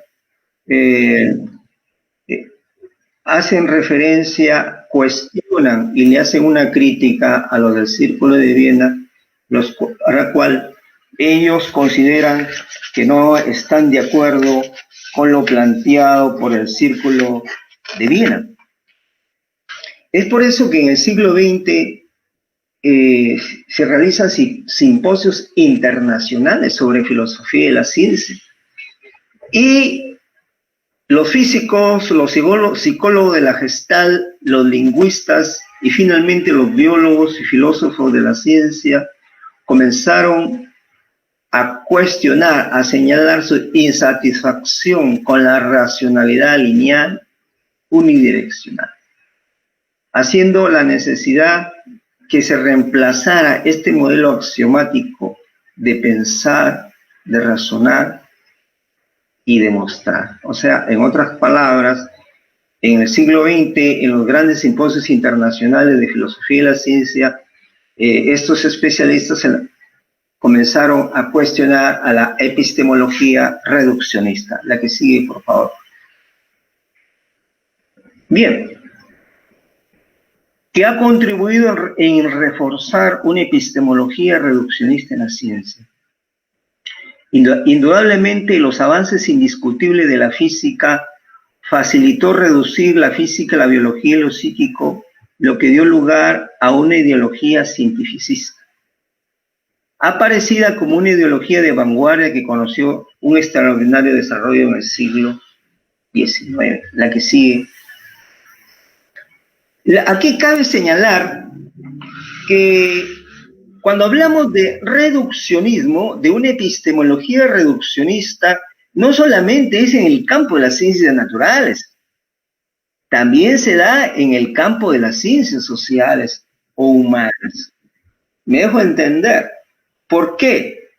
hacen referencia, cuestionan y le hacen una crítica a lo del Círculo de Viena, a la cual ellos consideran que no están de acuerdo con lo planteado por el Círculo de Viena. Es por eso que en el siglo XX se realizan simposios internacionales sobre filosofía y la ciencia. Y los físicos, los psicólogos de la Gestalt, los lingüistas y finalmente los biólogos y filósofos de la ciencia comenzaron a cuestionar, a señalar su insatisfacción con la racionalidad lineal unidireccional, haciendo la necesidad que se reemplazara este modelo axiomático de pensar, de razonar y demostrar. O sea, en otras palabras, en el siglo XX, en los grandes simposios internacionales de filosofía y la ciencia, estos especialistas comenzaron a cuestionar a la epistemología reduccionista. La que sigue, por favor. Bien. Que ha contribuido en reforzar una epistemología reduccionista en la ciencia. Indudablemente, los avances indiscutibles de la física facilitó reducir la física, la biología y lo psíquico, lo que dio lugar a una ideología cientificista, aparecida como una ideología de vanguardia que conoció un extraordinario desarrollo en el siglo XIX. La que sigue. Aquí cabe señalar que cuando hablamos de reduccionismo, de una epistemología reduccionista, no solamente es en el campo de las ciencias naturales, también se da en el campo de las ciencias sociales o humanas. Me dejo entender. ¿Por qué?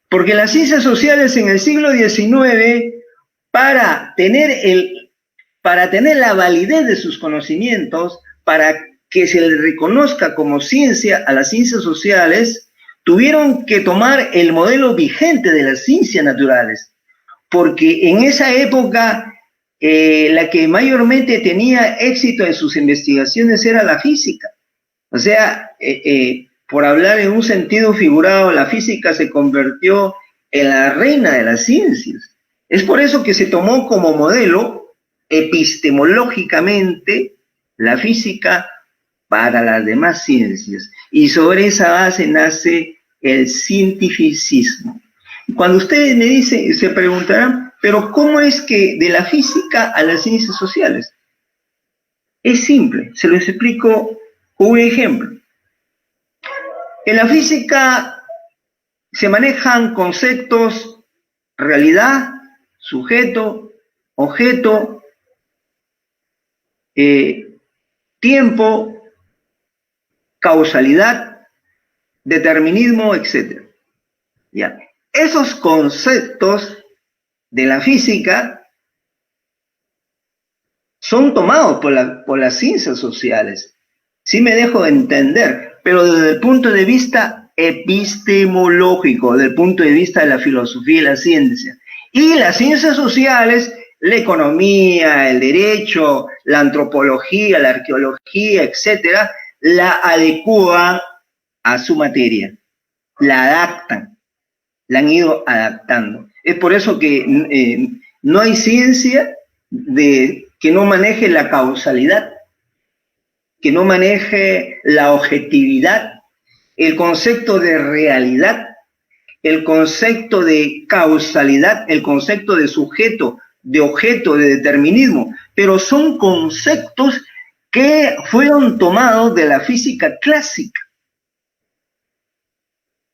Porque las ciencias sociales en el siglo XIX, para tener la validez de sus conocimientos, para que se le reconozca como ciencia a las ciencias sociales, tuvieron que tomar el modelo vigente de las ciencias naturales, porque en esa época la que mayormente tenía éxito en sus investigaciones era la física. O sea, por hablar en un sentido figurado, la física se convirtió en la reina de las ciencias. Es por eso que se tomó como modelo epistemológicamente la física para las demás ciencias, y sobre esa base nace el cientificismo. Cuando ustedes me dicen, se preguntarán, pero ¿cómo es que de la física a las ciencias sociales? Es simple, se los explico con un ejemplo. En la física se manejan conceptos realidad, sujeto, objeto, tiempo, causalidad, determinismo, etc. Ya. Esos conceptos de la física son tomados por las ciencias sociales. Sí me dejo entender, pero desde el punto de vista epistemológico, desde el punto de vista de la filosofía y la ciencia. Y las ciencias sociales, la economía, el derecho, la antropología, la arqueología, etcétera, la adecúan a su materia, la adaptan, la han ido adaptando. Es por eso que no hay ciencia, que no maneje la causalidad, que no maneje la objetividad, el concepto de realidad, el concepto de causalidad, el concepto de sujeto, de objeto, de determinismo, pero son conceptos que fueron tomados de la física clásica.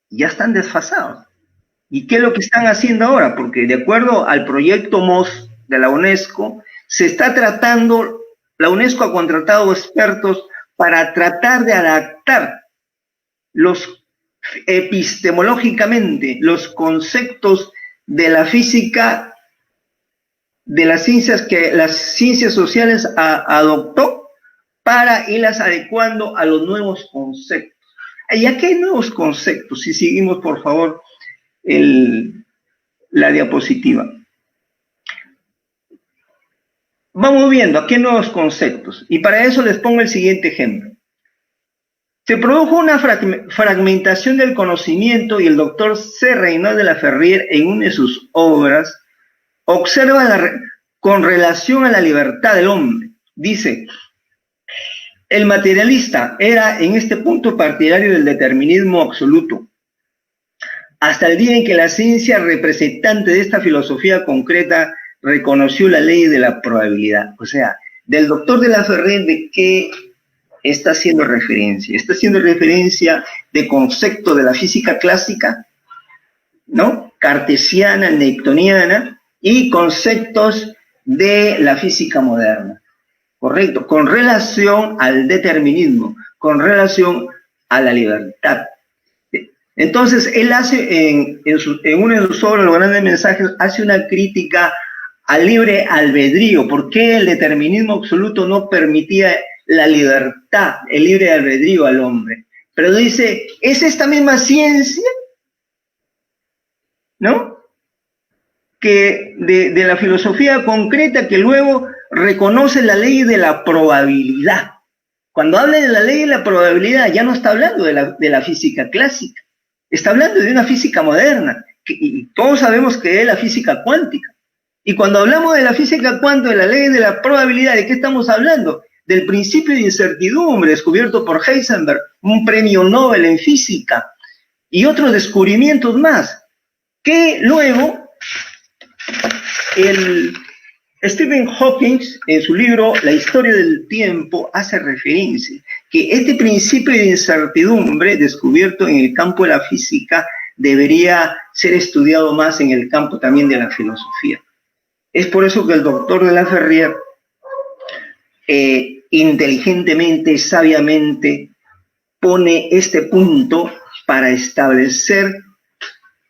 Ya están desfasados. ¿Y qué es lo que están haciendo ahora? Porque de acuerdo al proyecto MOS de la UNESCO, se está tratando, la UNESCO ha contratado expertos para tratar de adaptar epistemológicamente los conceptos de la física, de las ciencias que las ciencias sociales adoptó, para irlas adecuando a los nuevos conceptos. ¿Y a qué nuevos conceptos? Si seguimos, por favor, la diapositiva. Vamos viendo a qué nuevos conceptos. Y para eso les pongo el siguiente ejemplo. Se produjo una fragmentación del conocimiento y el doctor C. Reynal de la Ferrier, en una de sus obras, observa con relación a la libertad del hombre. Dice: el materialista era en este punto partidario del determinismo absoluto, hasta el día en que la ciencia representante de esta filosofía concreta reconoció la ley de la probabilidad. O sea, del doctor de la Ferrier, ¿de qué está haciendo referencia? Está haciendo referencia de concepto de la física clásica, ¿no? Cartesiana, newtoniana, y conceptos de la física moderna. Correcto, con relación al determinismo, con relación a la libertad. Entonces, él hace, en una de sus obras, Los Grandes Mensajes, hace una crítica al libre albedrío. ¿Por qué el determinismo absoluto no permitía la libertad, el libre albedrío al hombre? Pero dice, ¿es esta misma ciencia, ¿no?, que de la filosofía concreta, que luego reconoce la ley de la probabilidad? Cuando habla de la ley de la probabilidad, ya no está hablando de la física clásica, está hablando de una física moderna, y todos sabemos que es la física cuántica. Y cuando hablamos de la física cuántica, de la ley de la probabilidad, ¿de qué estamos hablando? Del principio de incertidumbre descubierto por Heisenberg, un premio Nobel en física, y otros descubrimientos más, que luego Stephen Hawking, en su libro La historia del tiempo, hace referencia que este principio de incertidumbre descubierto en el campo de la física debería ser estudiado más en el campo también de la filosofía. Es por eso que el doctor de la Ferrier inteligentemente, sabiamente, pone este punto para establecer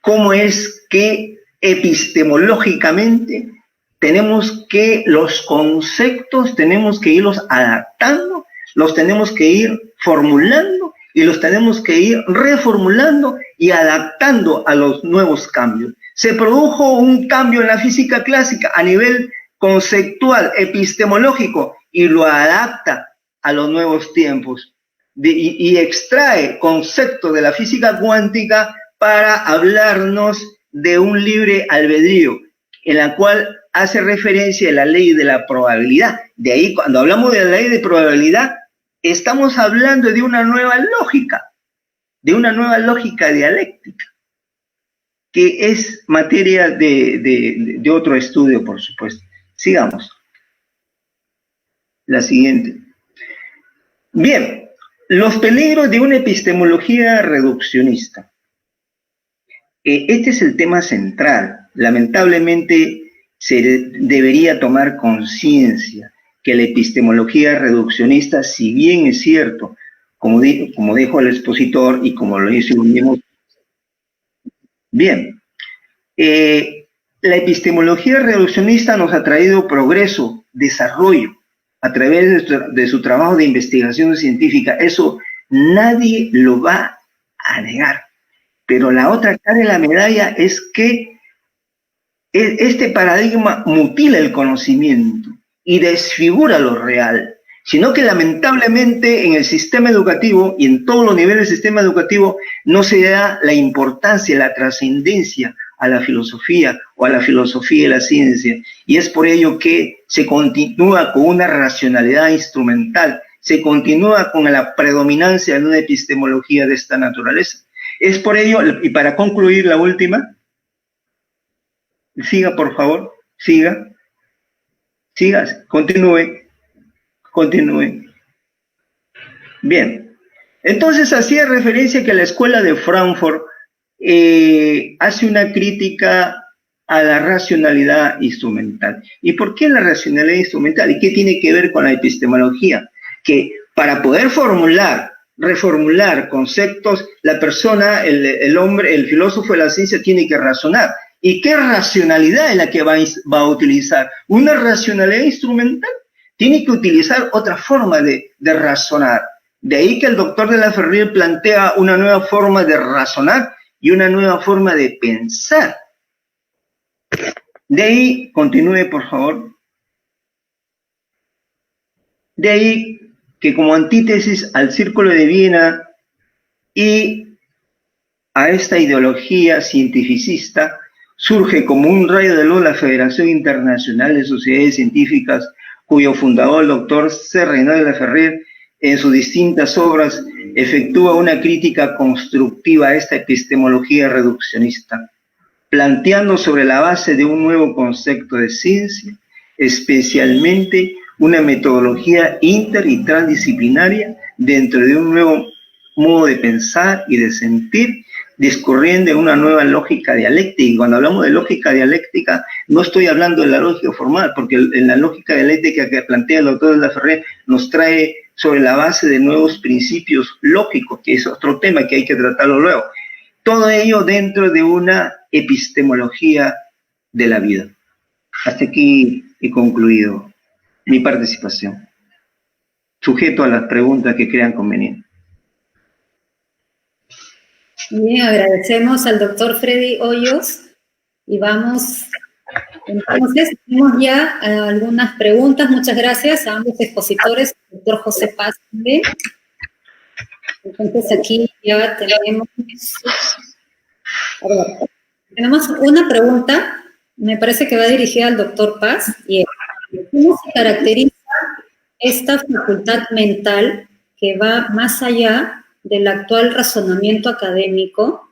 cómo es que epistemológicamente tenemos que los conceptos, tenemos que irlos adaptando, los tenemos que ir formulando y los tenemos que ir reformulando y adaptando a los nuevos cambios. Se produjo un cambio en la física clásica a nivel conceptual, epistemológico, y lo adapta a los nuevos tiempos y extrae conceptos de la física cuántica para hablarnos de un libre albedrío, en la cual hace referencia a la ley de la probabilidad. De ahí, cuando hablamos de la ley de probabilidad, estamos hablando de una nueva lógica dialéctica, que es materia de otro estudio, por supuesto. Sigamos. La siguiente. Bien, los peligros de una epistemología reduccionista. Este es el tema central. Lamentablemente se debería tomar conciencia que la epistemología reduccionista, si bien es cierto, como dijo el expositor y como lo hizo bien, la epistemología reduccionista nos ha traído progreso, desarrollo, a través de su trabajo de investigación científica. Eso nadie lo va a negar. Pero la otra cara de la medalla es que este paradigma mutila el conocimiento y desfigura lo real, sino que lamentablemente en el sistema educativo y en todos los niveles del sistema educativo no se da la importancia, la trascendencia a la filosofía o a la filosofía y la ciencia. Y es por ello que se continúa con una racionalidad instrumental, se continúa con la predominancia de una epistemología de esta naturaleza. Es por ello, y para concluir la última, siga por favor, siga, continúe. Bien, entonces hacía referencia que la escuela de Frankfurt hace una crítica a la racionalidad instrumental. ¿Y por qué la racionalidad instrumental? ¿Y qué tiene que ver con la epistemología? Que para poder reformular conceptos, la persona, el hombre, el filósofo de la ciencia tiene que razonar. ¿Y qué racionalidad es la que va a utilizar? ¿Una racionalidad instrumental? Tiene que utilizar otra forma de razonar. De ahí que el doctor de la Ferrier plantea una nueva forma de razonar y una nueva forma de pensar. De ahí, continúe por favor. De ahí que como antítesis al Círculo de Viena y a esta ideología cientificista, surge como un rayo de luz la Federación Internacional de Sociedades Científicas, cuyo fundador, el doctor C. Reinaldo de la Ferrier, en sus distintas obras, efectúa una crítica constructiva a esta epistemología reduccionista, planteando sobre la base de un nuevo concepto de ciencia, especialmente una metodología inter y transdisciplinaria dentro de un nuevo modo de pensar y de sentir, discurriendo en una nueva lógica dialéctica. Y cuando hablamos de lógica dialéctica, no estoy hablando de la lógica formal, porque en la lógica dialéctica que plantea el doctor de la Ferrier nos trae sobre la base de nuevos principios lógicos, que es otro tema que hay que tratarlo luego. Todo ello dentro de una epistemología de la vida. Hasta aquí he concluido mi participación, sujeto a las preguntas que crean convenientes.
Bien, agradecemos al doctor Freddy Hoyos y vamos, entonces, tenemos ya algunas preguntas. Muchas gracias a ambos expositores, el doctor José Paz también. Entonces aquí ya tenemos una pregunta, me parece que va dirigida al doctor Paz, y es, ¿cómo se caracteriza esta facultad mental que va más allá del actual razonamiento académico?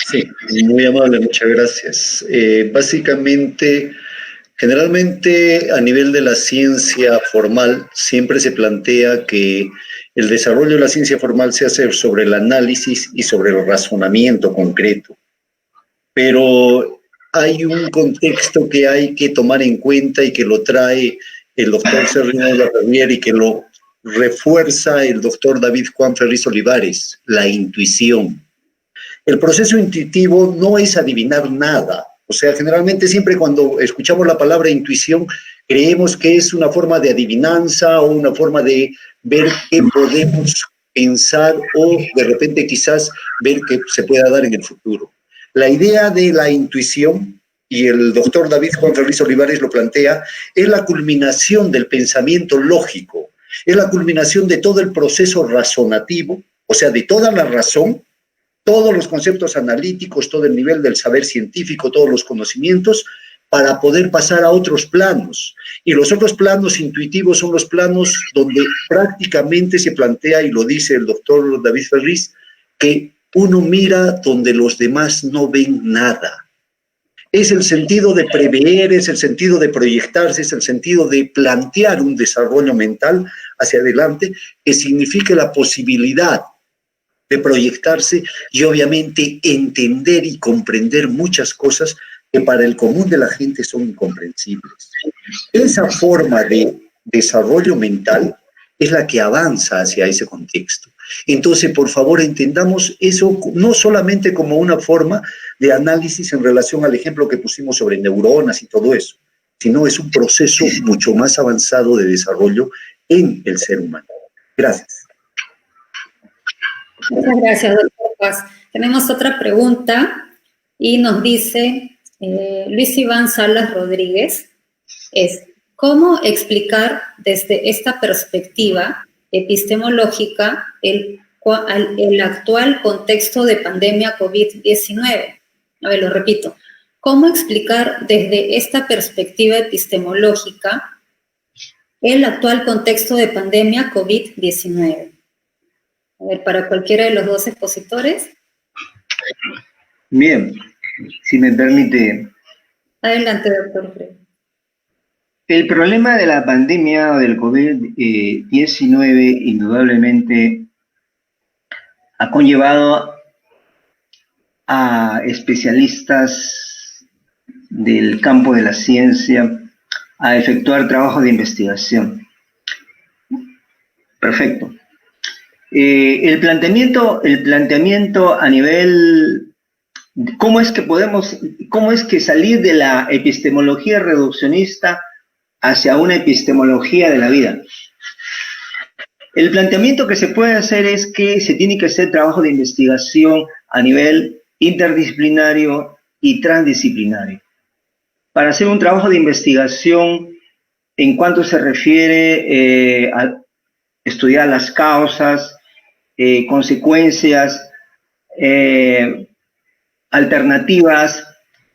Sí, muy amable, muchas gracias. Básicamente, generalmente a nivel de la ciencia formal, siempre se plantea que el desarrollo de la ciencia formal se hace sobre el análisis y sobre el razonamiento concreto. Pero hay un contexto que hay que tomar en cuenta y que lo trae el doctor Serrino de la Ferrier y que lo refuerza el doctor David Juan Ferriz Olivares, la intuición. El proceso intuitivo no es adivinar nada. O sea, generalmente siempre cuando escuchamos la palabra intuición, creemos que es una forma de adivinanza o una forma de ver qué podemos pensar o de repente quizás ver qué se pueda dar en el futuro. La idea de la intuición, y el doctor David Juan Ferriz Olivares lo plantea, es la culminación del pensamiento lógico, es la culminación de todo el proceso razonativo, o sea, de toda la razón, todos los conceptos analíticos, todo el nivel del saber científico, todos los conocimientos, para poder pasar a otros planos. Y los otros planos intuitivos son los planos donde prácticamente se plantea, y lo dice el doctor David Ferriz, que uno mira donde los demás no ven nada. Es el sentido de prever, es el sentido de proyectarse, es el sentido de plantear un desarrollo mental hacia adelante que signifique la posibilidad de proyectarse y obviamente entender y comprender muchas cosas que para el común de la gente son incomprensibles. Esa forma de desarrollo mental es la que avanza hacia ese contexto. Entonces, por favor, entendamos eso no solamente como una forma de análisis en relación al ejemplo que pusimos sobre neuronas y todo eso, sino es un proceso mucho más avanzado de desarrollo en el ser humano. Gracias.
Muchas gracias, doctor Paz. Tenemos otra pregunta y nos dice Luis Iván Salas Rodríguez, es ¿cómo explicar desde esta perspectiva epistemológica el el actual contexto de pandemia COVID-19. A ver, lo repito. ¿Cómo explicar desde esta perspectiva epistemológica el actual contexto de pandemia COVID-19? A ver, para cualquiera de los dos expositores.
Bien, si me permite.
Adelante, doctor Frey.
El problema de la pandemia o del COVID-19 indudablemente ha conllevado a especialistas del campo de la ciencia a efectuar trabajos de investigación. Perfecto. El planteamiento a nivel, ¿cómo es que salir de la epistemología reduccionista hacia una epistemología de la vida? El planteamiento que se puede hacer es que se tiene que hacer trabajo de investigación a nivel interdisciplinario y transdisciplinario. Para hacer un trabajo de investigación en cuanto se refiere a estudiar las causas, consecuencias, alternativas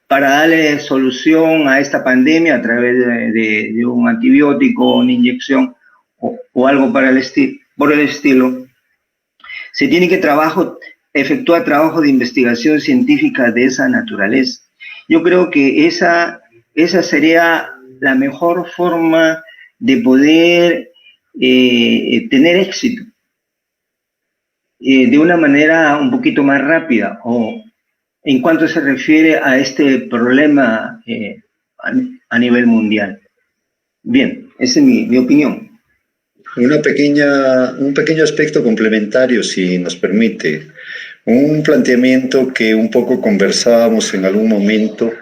para darle solución a esta pandemia a través de un antibiótico, una inyección o algo por el estilo, se tiene que efectuar trabajo de investigación científica de esa naturaleza. Yo creo que esa sería la mejor forma de poder tener éxito de una manera un poquito más rápida, o en cuanto se refiere a este problema a nivel mundial. Bien, esa es mi opinión.
Un pequeño aspecto complementario, si nos permite. Un planteamiento que un poco conversábamos en algún momento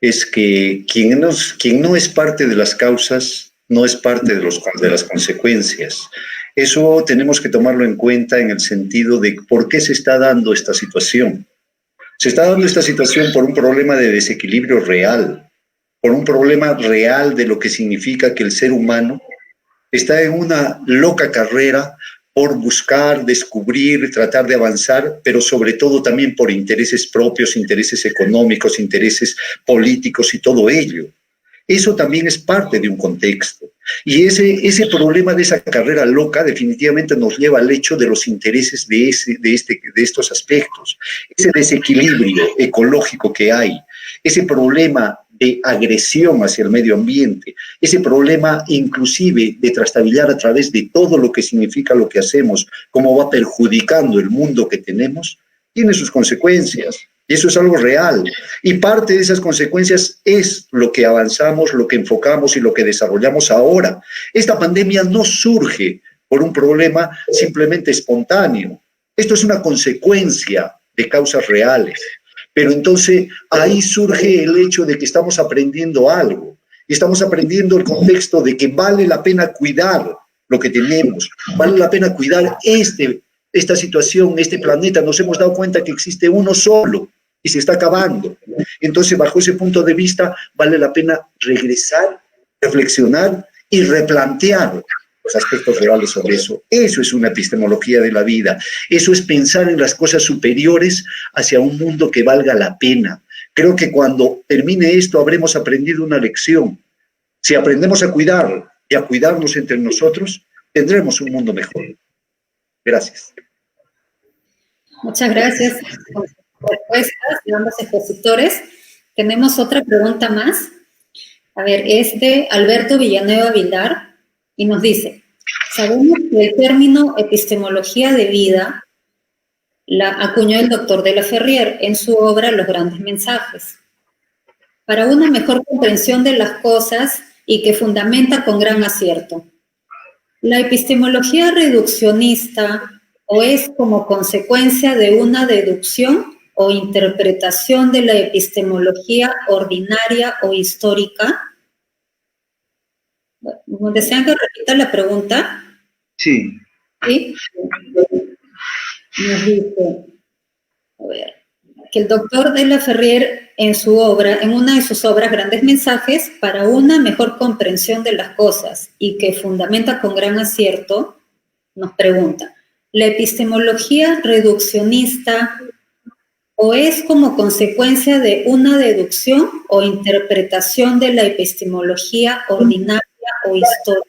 es que quien no es parte de las causas no es parte de las consecuencias. Eso tenemos que tomarlo en cuenta en el sentido de por qué se está dando esta situación. Se está dando esta situación por un problema de desequilibrio real, por un problema real de lo que significa que el ser humano está en una loca carrera por buscar, descubrir, tratar de avanzar, pero sobre todo también por intereses propios, intereses económicos, intereses políticos y todo ello. Eso también es parte de un contexto. Y ese problema de esa carrera loca definitivamente nos lleva al hecho de los intereses de estos aspectos. Ese desequilibrio ecológico que hay, ese problema de agresión hacia el medio ambiente, ese problema inclusive de trastabillar a través de todo lo que significa lo que hacemos, cómo va perjudicando el mundo que tenemos, tiene sus consecuencias. Y eso es algo real. Y parte de esas consecuencias es lo que avanzamos, lo que enfocamos y lo que desarrollamos ahora. Esta pandemia no surge por un problema simplemente espontáneo. Esto es una consecuencia de causas reales. Pero entonces ahí surge el hecho de que estamos aprendiendo algo. Y estamos aprendiendo el contexto de que vale la pena cuidar lo que tenemos, vale la pena cuidar esta situación, este planeta. Nos hemos dado cuenta que existe uno solo y se está acabando. Entonces, bajo ese punto de vista, vale la pena regresar, reflexionar y replantear los aspectos reales sobre eso. Eso es una epistemología de la vida. Eso es pensar en las cosas superiores hacia un mundo que valga la pena. Creo que cuando termine esto habremos aprendido una lección. Si aprendemos a cuidar y a cuidarnos entre nosotros, tendremos un mundo mejor. Gracias.
Muchas gracias por sus respuestas de ambos expositores. Tenemos otra pregunta más. A ver, es de Alberto Villanueva Vilar y nos dice: sabemos que el término epistemología de vida la acuñó el doctor de la Ferrier en su obra Los Grandes Mensajes, para una mejor comprensión de las cosas y que fundamenta con gran acierto. La epistemología reduccionista o es como consecuencia de una deducción o interpretación de la epistemología ordinaria o histórica. ¿Desean que repita la pregunta?
Sí.
¿Sí? Nos dice, a ver, que el doctor de la Ferrier en una de sus obras Grandes Mensajes, para una mejor comprensión de las cosas y que fundamenta con gran acierto, nos pregunta: ¿la epistemología reduccionista o es como consecuencia de una deducción o interpretación de la epistemología ordinaria o histórica?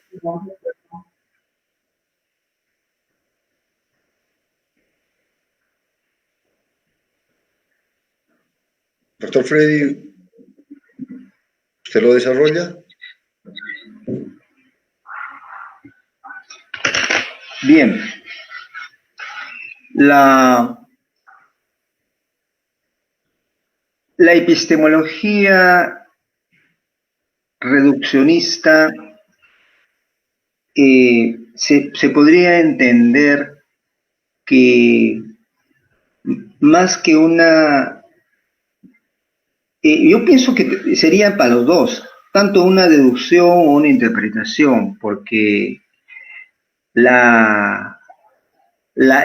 Doctor Freddy, ¿usted lo desarrolla?
Bien. La epistemología reduccionista se podría entender que más que una... yo pienso que sería para los dos, tanto una deducción o una interpretación, porque la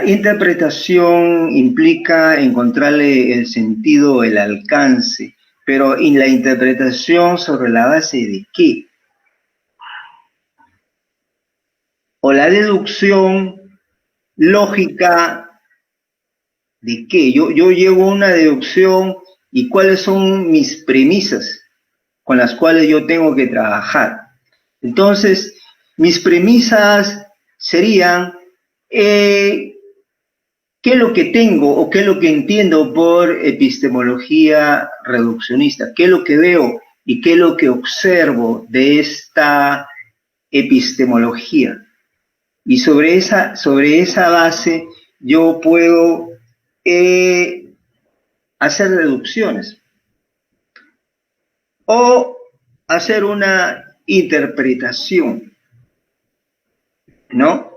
interpretación implica encontrarle el sentido, el alcance, pero ¿y la interpretación sobre la base de qué? O la deducción lógica de qué. Yo llevo una deducción y cuáles son mis premisas con las cuales yo tengo que trabajar. Entonces, mis premisas serían ¿qué es lo que tengo o qué es lo que entiendo por epistemología reduccionista? ¿Qué es lo que veo y qué es lo que observo de esta epistemología? Y sobre esa base yo puedo hacer deducciones o hacer una interpretación, ¿no?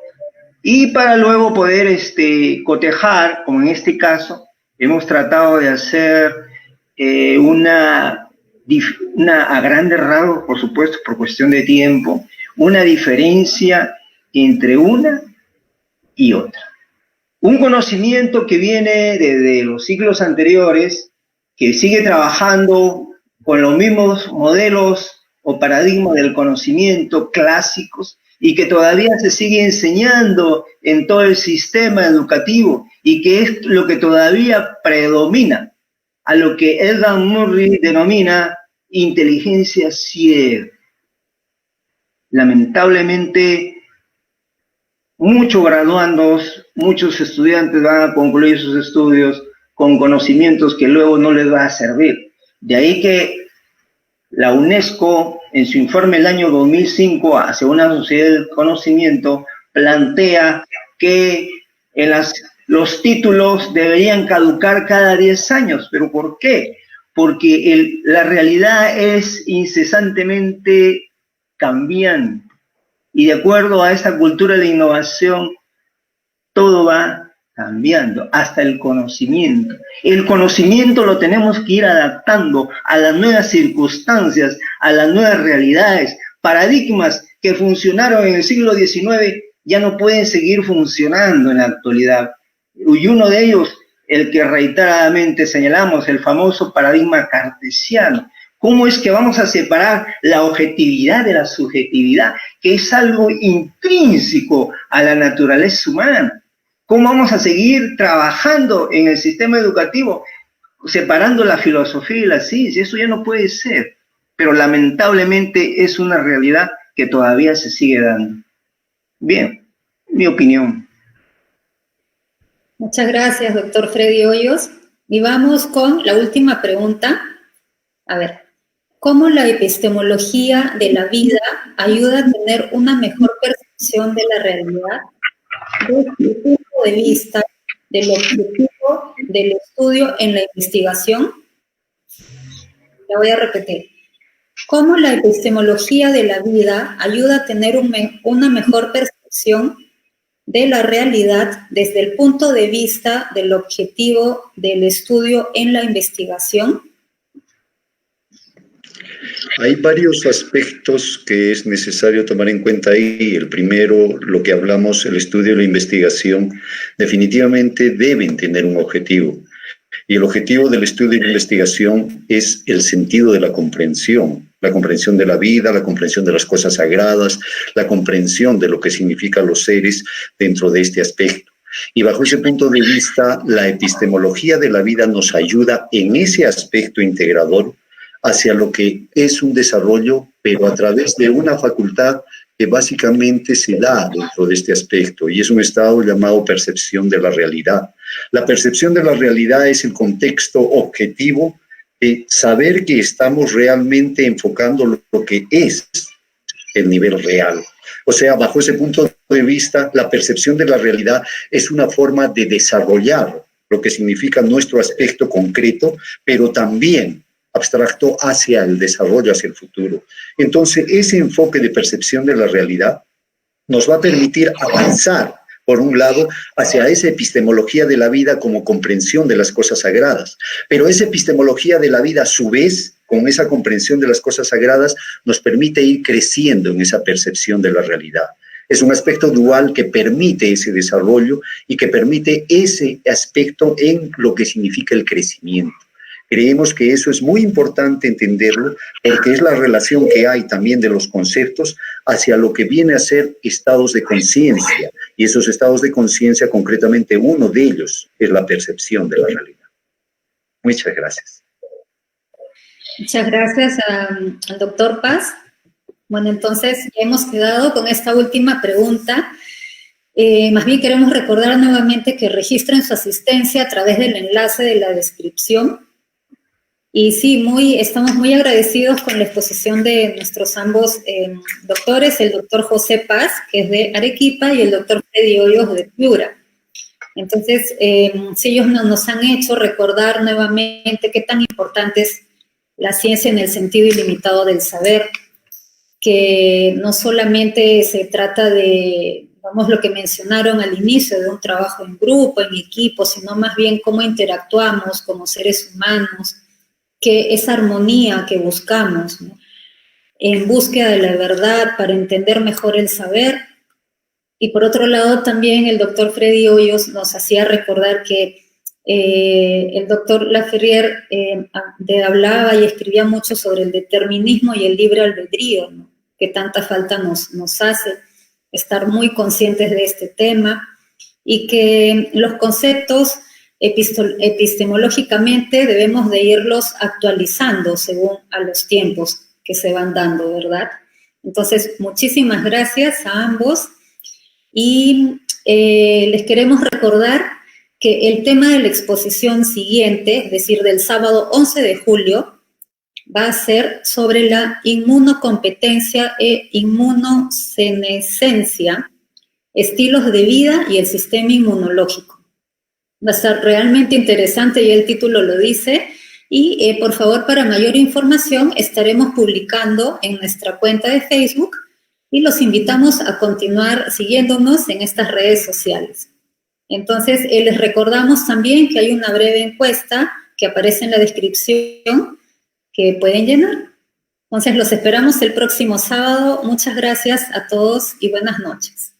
Y para luego poder cotejar, como en este caso, hemos tratado de hacer a grandes rasgos, por supuesto, por cuestión de tiempo, una diferencia entre una y otra. Un conocimiento que viene desde los siglos anteriores, que sigue trabajando con los mismos modelos o paradigmas del conocimiento clásicos, y que todavía se sigue enseñando en todo el sistema educativo y que es lo que todavía predomina, a lo que Edgar Murray denomina inteligencia ciega. Lamentablemente, muchos graduandos, muchos estudiantes van a concluir sus estudios con conocimientos que luego no les va a servir. De ahí que la UNESCO, en su informe del año 2005 hacia una sociedad del conocimiento, plantea que los títulos deberían caducar cada 10 años. ¿Pero por qué? Porque la realidad es incesantemente cambiante. Y de acuerdo a esta cultura de innovación, todo va cambiando, hasta el conocimiento. El conocimiento lo tenemos que ir adaptando a las nuevas circunstancias, a las nuevas realidades. Paradigmas que funcionaron en el siglo XIX ya no pueden seguir funcionando en la actualidad. Y uno de ellos, el que reiteradamente señalamos, el famoso paradigma cartesiano. ¿Cómo es que vamos a separar la objetividad de la subjetividad, que es algo intrínseco a la naturaleza humana? ¿Cómo vamos a seguir trabajando en el sistema educativo separando la filosofía y la ciencia? Eso ya no puede ser, pero lamentablemente es una realidad que todavía se sigue dando. Bien, mi opinión.
Muchas gracias, doctor Freddy Hoyos. Y vamos con la última pregunta. A ver, ¿cómo la epistemología de la vida ayuda a tener una mejor percepción de la realidad desde el punto de vista del objetivo del estudio en la investigación? La voy a repetir. ¿Cómo la epistemología de la vida ayuda a tener una mejor percepción de la realidad desde el punto de vista del objetivo del estudio en la investigación?
Hay varios aspectos que es necesario tomar en cuenta ahí. El primero, lo que hablamos, el estudio y la investigación, definitivamente deben tener un objetivo. Y el objetivo del estudio y la investigación es el sentido de la comprensión de la vida, la comprensión de las cosas sagradas, la comprensión de lo que significan los seres dentro de este aspecto. Y bajo ese punto de vista, la epistemología de la vida nos ayuda en ese aspecto integrador hacia lo que es un desarrollo, pero a través de una facultad que básicamente se da dentro de este aspecto, y es un estado llamado percepción de la realidad. La percepción de la realidad es el contexto objetivo de saber que estamos realmente enfocando lo que es el nivel real. O sea, bajo ese punto de vista, la percepción de la realidad es una forma de desarrollar lo que significa nuestro aspecto concreto, pero también abstracto hacia el desarrollo, hacia el futuro. Entonces, ese enfoque de percepción de la realidad nos va a permitir avanzar, por un lado, hacia esa epistemología de la vida como comprensión de las cosas sagradas. Pero esa epistemología de la vida, a su vez, con esa comprensión de las cosas sagradas, nos permite ir creciendo en esa percepción de la realidad. Es un aspecto dual que permite ese desarrollo y que permite ese aspecto en lo que significa el crecimiento. Creemos que eso es muy importante entenderlo porque es la relación que hay también de los conceptos hacia lo que viene a ser estados de conciencia. Y esos estados de conciencia, concretamente uno de ellos, es la percepción de la realidad. Muchas gracias.
Muchas gracias al doctor Paz. Bueno, entonces ya hemos quedado con esta última pregunta. Más bien queremos recordar nuevamente que registren su asistencia a través del enlace de la descripción. Y sí, estamos muy agradecidos con la exposición de nuestros ambos doctores, el doctor José Paz, que es de Arequipa, y el doctor Freddy Hoyos de Piura. Entonces, sí, ellos nos han hecho recordar nuevamente qué tan importante es la ciencia en el sentido ilimitado del saber, que no solamente se trata de, vamos, lo que mencionaron al inicio, de un trabajo en grupo, en equipo, sino más bien cómo interactuamos como seres humanos, que esa armonía que buscamos, ¿no?, en búsqueda de la verdad para entender mejor el saber. Y por otro lado también el doctor Freddy Hoyos nos hacía recordar que el doctor Laferrière hablaba y escribía mucho sobre el determinismo y el libre albedrío, ¿no?, que tanta falta nos hace estar muy conscientes de este tema, y que los conceptos epistemológicamente debemos de irlos actualizando según a los tiempos que se van dando, ¿verdad? Entonces, muchísimas gracias a ambos, y les queremos recordar que el tema de la exposición siguiente, es decir, del sábado 11 de julio, va a ser sobre la inmunocompetencia e inmunosenescencia, estilos de vida y el sistema inmunológico. Va a estar realmente interesante, y el título lo dice, y por favor, para mayor información estaremos publicando en nuestra cuenta de Facebook, y los invitamos a continuar siguiéndonos en estas redes sociales. Entonces, les recordamos también que hay una breve encuesta que aparece en la descripción que pueden llenar. Entonces, los esperamos el próximo sábado. Muchas gracias a todos y buenas noches.